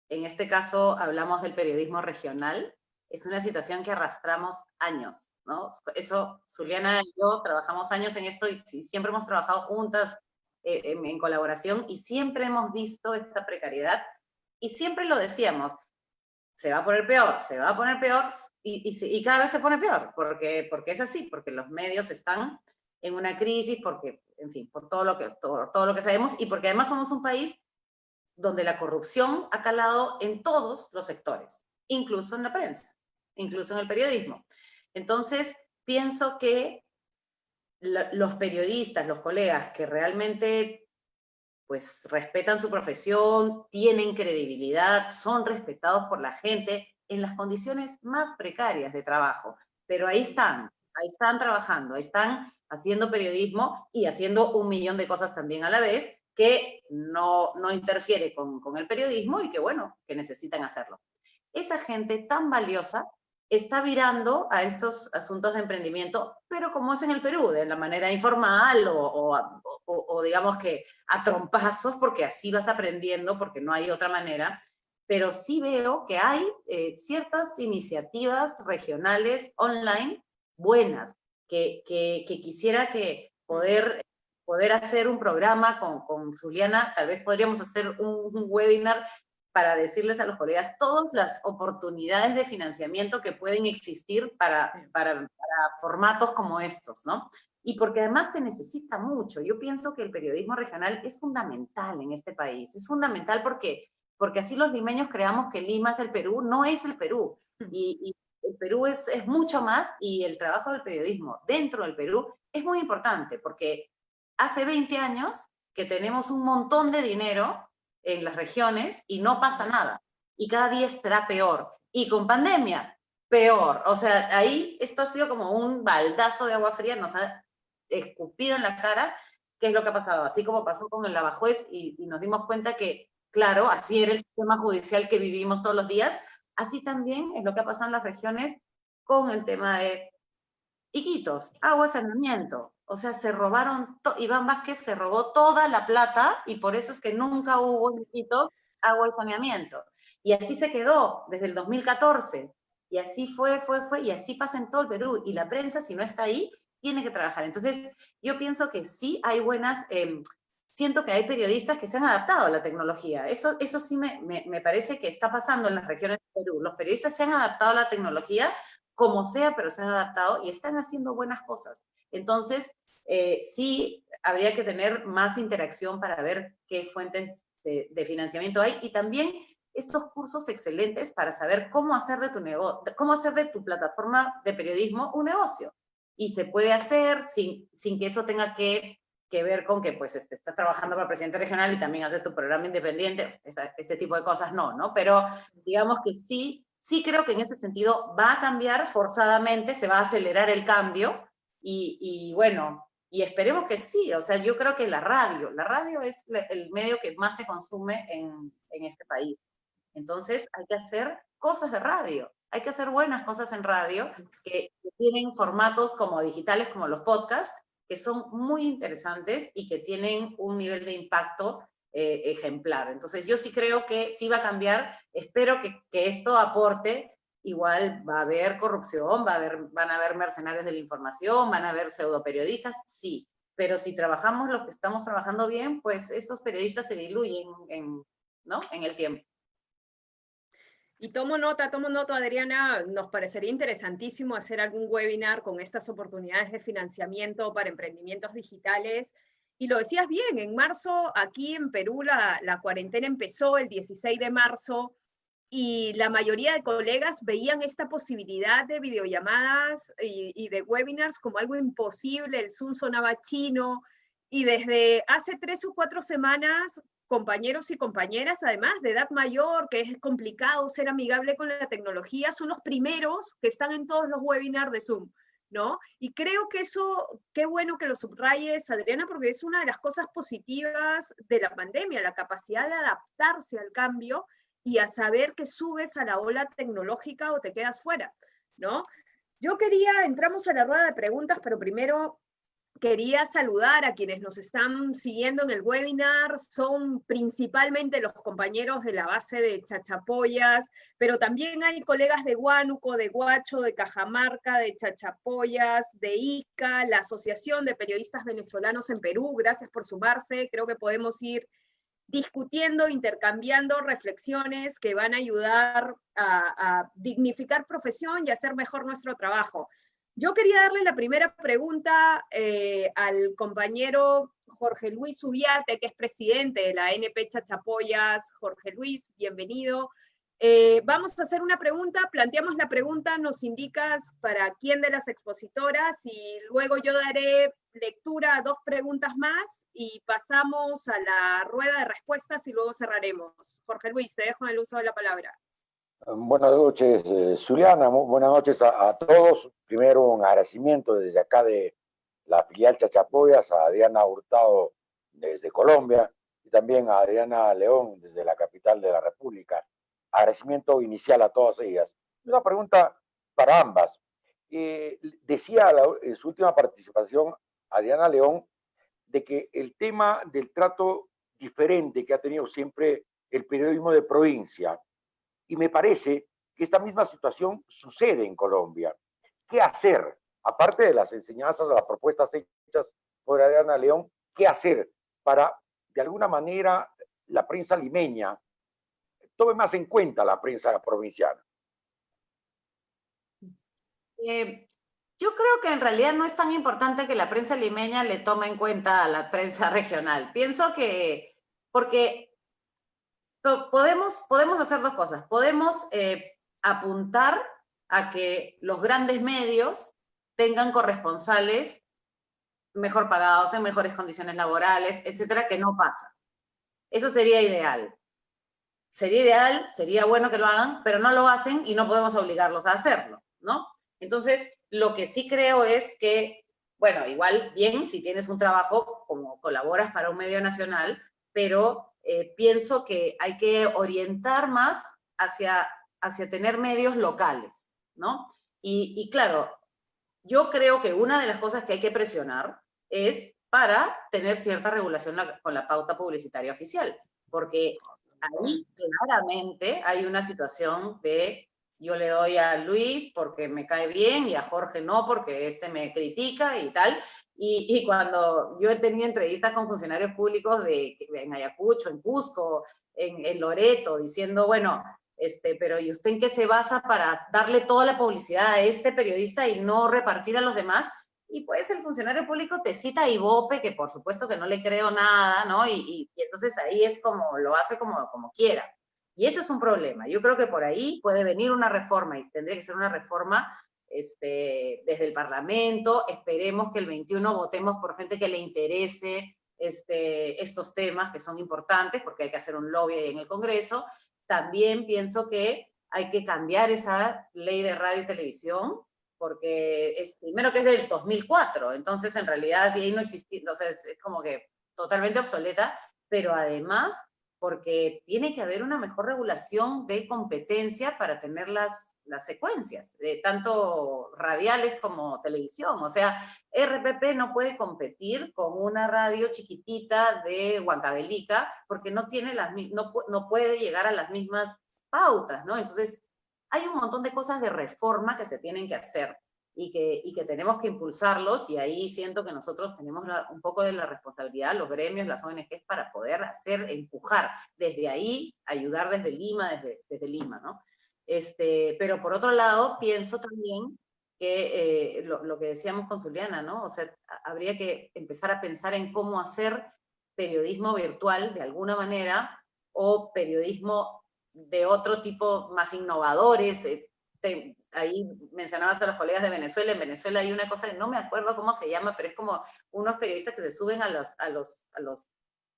en este caso hablamos del periodismo regional, es una situación que arrastramos años, ¿no? Eso, Zuliana y yo trabajamos años en esto y siempre hemos trabajado juntas en colaboración y siempre hemos visto esta precariedad y siempre lo decíamos, se va a poner peor, se va a poner peor y cada vez se pone peor, porque es así, porque los medios están en una crisis, porque, en fin, por todo lo que sabemos y porque además somos un país donde la corrupción ha calado en todos los sectores, incluso en la prensa, incluso en el periodismo. Entonces, pienso que los periodistas, los colegas que realmente pues respetan su profesión, tienen credibilidad, son respetados por la gente en las condiciones más precarias de trabajo. Pero ahí están trabajando, ahí están haciendo periodismo y haciendo un millón de cosas también a la vez que no interfiere con el periodismo y que, bueno, que necesitan hacerlo. Esa gente tan valiosa está virando a estos asuntos de emprendimiento, pero como es en el Perú, de la manera informal o digamos que a trompazos, porque así vas aprendiendo, porque no hay otra manera, pero sí veo que hay ciertas iniciativas regionales online buenas, que quisiera que poder hacer un programa con Zuliana, tal vez podríamos hacer un webinar para decirles a los colegas todas las oportunidades de financiamiento que pueden existir para formatos como estos, ¿no? Y porque además se necesita mucho. Yo pienso que el periodismo regional es fundamental en este país. Es fundamental porque así los limeños creamos que Lima es el Perú. No es el Perú. Y el Perú es mucho más, y el trabajo del periodismo dentro del Perú es muy importante, porque hace 20 años que tenemos un montón de dinero en las regiones y no pasa nada. Y cada día estará peor. Y con pandemia, peor. O sea, ahí esto ha sido como un baldazo de agua fría, nos ha escupir en la cara qué es lo que ha pasado. Así como pasó con el lavajuez y nos dimos cuenta que, claro, así era el sistema judicial que vivimos todos los días, así también es lo que ha pasado en las regiones con el tema de Iquitos, agua y saneamiento. O sea, se robaron, Iván Vázquez se robó toda la plata y por eso es que nunca hubo en Iquitos agua y saneamiento. Y así se quedó desde el 2014. Y así fue, y así pasa en todo el Perú. Y la prensa, si no está ahí, tiene que trabajar. Entonces, yo pienso que sí hay buenas, siento que hay periodistas que se han adaptado a la tecnología. Eso sí me parece que está pasando en las regiones del Perú. Los periodistas se han adaptado a la tecnología, como sea, pero se han adaptado y están haciendo buenas cosas. Entonces, sí habría que tener más interacción para ver qué fuentes de financiamiento hay, y también estos cursos excelentes para saber cómo hacer de tu negocio, cómo hacer de tu plataforma de periodismo un negocio. Y se puede hacer sin que eso tenga que ver con que pues estás trabajando para presidente regional y también haces tu programa independiente, ese tipo de cosas no, pero digamos que sí creo que en ese sentido va a cambiar forzadamente, se va a acelerar el cambio, y bueno, y esperemos que sí. O sea, yo creo que la radio es el medio que más se consume en este país. Entonces hay que hacer cosas de radio, hay que hacer buenas cosas en radio, que tienen formatos como digitales, como los podcasts, que son muy interesantes y que tienen un nivel de impacto ejemplar. Entonces yo sí creo que sí va a cambiar, espero que esto aporte. Igual va a haber corrupción, van a haber mercenarios de la información, van a haber pseudoperiodistas, sí, pero si trabajamos los que estamos trabajando bien, pues estos periodistas se diluyen ¿no? en el tiempo. Y tomo nota, Adriana, nos parecería interesantísimo hacer algún webinar con estas oportunidades de financiamiento para emprendimientos digitales. Y lo decías bien, en marzo, aquí en Perú, la cuarentena empezó el 16 de marzo, y la mayoría de colegas veían esta posibilidad de videollamadas y de webinars como algo imposible. El Zoom sonaba chino, y desde hace 3 o 4 semanas, compañeros y compañeras, además de edad mayor, que es complicado ser amigable con la tecnología, son los primeros que están en todos los webinars de Zoom, ¿no? Y creo que eso, qué bueno que lo subrayes, Adriana, porque es una de las cosas positivas de la pandemia, la capacidad de adaptarse al cambio y a saber que subes a la ola tecnológica o te quedas fuera, ¿no? Yo entramos a la rueda de preguntas, pero primero quería saludar a quienes nos están siguiendo en el webinar. Son principalmente los compañeros de la base de Chachapoyas, pero también hay colegas de Huánuco, de Huacho, de Cajamarca, de Chachapoyas, de ICA, la Asociación de Periodistas Venezolanos en Perú. Gracias por sumarse. Creo que podemos ir discutiendo, intercambiando reflexiones que van a ayudar a dignificar profesión y hacer mejor nuestro trabajo. Yo quería darle la primera pregunta al compañero Jorge Luis Ubiate, que es presidente de la ANP Chachapoyas. Jorge Luis, bienvenido. Vamos a hacer una pregunta, planteamos la pregunta, nos indicas para quién de las expositoras, y luego yo daré lectura a 2 preguntas más y pasamos a la rueda de respuestas y luego cerraremos. Jorge Luis, te dejo en el uso de la palabra. Buenas noches, Zuliana. Buenas noches a todos. Primero, un agradecimiento desde acá de la filial Chachapoyas a Diana Hurtado desde Colombia y también a Adriana León desde la capital de la República. Agradecimiento inicial a todas ellas. Una pregunta para ambas. Decía en su última participación Adriana León de que el tema del trato diferente que ha tenido siempre el periodismo de provincia, y me parece que esta misma situación sucede en Colombia. ¿Qué hacer? Aparte de las enseñanzas, las propuestas hechas por Adriana León, ¿qué hacer para, de alguna manera, la prensa limeña tome más en cuenta la prensa provinciana? Yo creo que en realidad no es tan importante que la prensa limeña le tome en cuenta a la prensa regional. Pienso que, porque podemos hacer 2 cosas. Podemos apuntar a que los grandes medios tengan corresponsales mejor pagados, en mejores condiciones laborales, etcétera, que no pasa. Eso sería ideal. Sería bueno que lo hagan, pero no lo hacen y no podemos obligarlos a hacerlo, ¿no? Entonces, lo que sí creo es que bueno, igual bien si tienes un trabajo como colaboras para un medio nacional, pero pienso que hay que orientar más hacia tener medios locales, ¿no? Y claro, yo creo que una de las cosas que hay que presionar es para tener cierta regulación con la pauta publicitaria oficial, porque ahí claramente hay una situación de yo le doy a Luis porque me cae bien y a Jorge no porque este me critica y tal. Y cuando yo he tenido entrevistas con funcionarios públicos en Ayacucho, en Cusco, en Loreto, diciendo, bueno, pero ¿y usted en qué se basa para darle toda la publicidad a este periodista y no repartir a los demás? Y pues el funcionario público te cita a Ibope, que por supuesto que no le creo nada, ¿no? Y entonces ahí es como, lo hace como quiera. Y eso es un problema. Yo creo que por ahí puede venir una reforma y tendría que ser una reforma desde el Parlamento. Esperemos que el 21 votemos por gente que le interese estos temas que son importantes, porque hay que hacer un lobby en el Congreso. También pienso que hay que cambiar esa ley de radio y televisión, porque primero que es del 2004, entonces en realidad si ahí no existía, entonces es como que totalmente obsoleta, pero además porque tiene que haber una mejor regulación de competencia para tener las secuencias, tanto radiales como televisión. O sea, RPP no puede competir con una radio chiquitita de Huancavelica porque no puede llegar a las mismas pautas, ¿no? Entonces, hay un montón de cosas de reforma que se tienen que hacer y que tenemos que impulsarlos, y ahí siento que nosotros tenemos un poco de la responsabilidad, los gremios, las ONGs, para poder empujar desde ahí, ayudar desde Lima, desde Lima, ¿no? Pero por otro lado, pienso también que lo que decíamos con Zuliana, ¿no? O sea, habría que empezar a pensar en cómo hacer periodismo virtual de alguna manera, o periodismo de otro tipo más innovadores. Ahí mencionabas a los colegas de Venezuela. En Venezuela hay una cosa que no me acuerdo cómo se llama, pero es como unos periodistas que se suben a los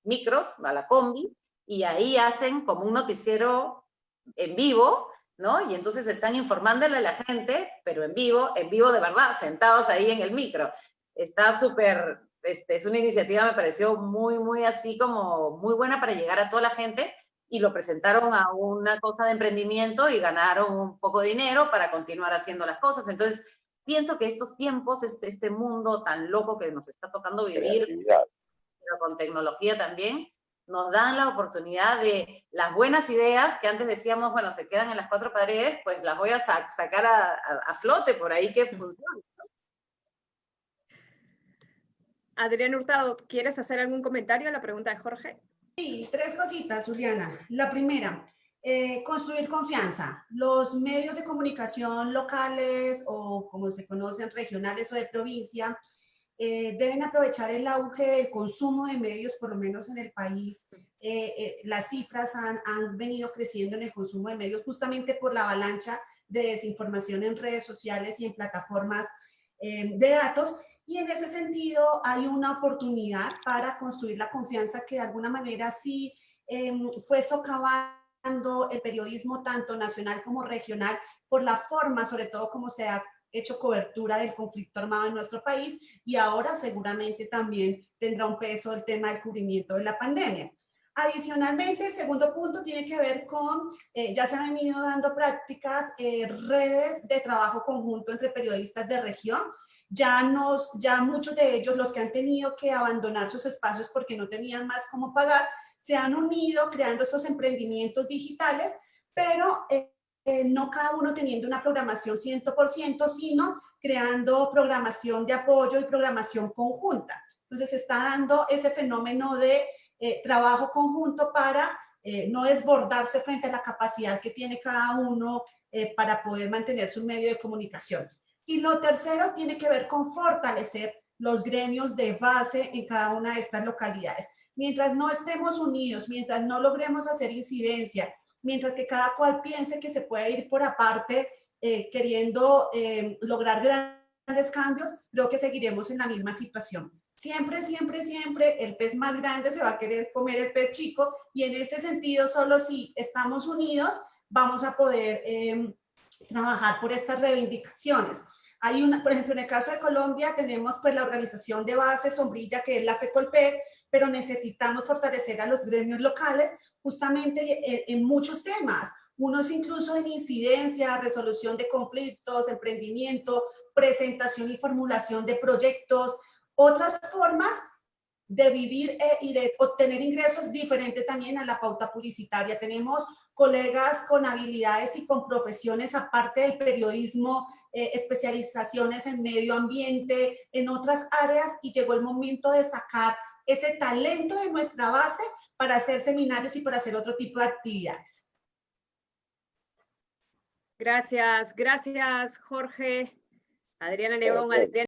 micros, a la combi, y ahí hacen como un noticiero en vivo, ¿no? Y entonces están informándole a la gente, pero en vivo de verdad, sentados ahí en el micro. Está súper, es una iniciativa, me pareció muy, muy así como muy buena para llegar a toda la gente, y lo presentaron a una cosa de emprendimiento y ganaron un poco de dinero para continuar haciendo las cosas. Entonces, pienso que estos tiempos, este mundo tan loco que nos está tocando vivir, pero con tecnología también, nos dan la oportunidad de las buenas ideas que antes decíamos, bueno, se quedan en las cuatro paredes, pues las voy a sacar a flote por ahí que funcionan. Adrián Hurtado, ¿quieres hacer algún comentario a la pregunta de Jorge? Sí, tres cositas, Juliana. La primera, construir confianza. Los medios de comunicación locales, o como se conocen, regionales o de provincia, deben aprovechar el auge del consumo de medios, por lo menos en el país. Las cifras han venido creciendo en el consumo de medios justamente por la avalancha de desinformación en redes sociales y en plataformas de datos. Y en ese sentido hay una oportunidad para construir la confianza que de alguna manera sí fue socavando el periodismo tanto nacional como regional por la forma, sobre todo como se ha hecho cobertura del conflicto armado en nuestro país, y ahora seguramente también tendrá un peso el tema del cubrimiento de la pandemia. Adicionalmente, el segundo punto tiene que ver con, ya se han venido dando prácticas, redes de trabajo conjunto entre periodistas de región. Ya muchos de ellos, los que han tenido que abandonar sus espacios porque no tenían más cómo pagar, se han unido creando estos emprendimientos digitales, pero no cada uno teniendo una programación 100%, sino creando programación de apoyo y programación conjunta. Entonces se está dando ese fenómeno de trabajo conjunto para no desbordarse frente a la capacidad que tiene cada uno para poder mantener su medio de comunicación. Y lo tercero tiene que ver con fortalecer los gremios de base en cada una de estas localidades. Mientras no estemos unidos, mientras no logremos hacer incidencia, mientras que cada cual piense que se puede ir por aparte queriendo lograr grandes cambios, creo que seguiremos en la misma situación. Siempre, siempre, siempre el pez más grande se va a querer comer el pez chico, y en este sentido solo si estamos unidos vamos a poder trabajar por estas reivindicaciones. Hay una, por ejemplo, en el caso de Colombia tenemos pues la organización de base sombrilla que es la FECOLPEC, pero necesitamos fortalecer a los gremios locales justamente en muchos temas. Unos incluso en incidencia, resolución de conflictos, emprendimiento, presentación y formulación de proyectos, otras formas de vivir y de obtener ingresos diferentes también a la pauta publicitaria. Tenemos colegas con habilidades y con profesiones aparte del periodismo, especializaciones en medio ambiente, en otras áreas, y llegó el momento de sacar ese talento de nuestra base para hacer seminarios y para hacer otro tipo de actividades. Gracias, gracias Jorge. Adriana León, Adriana.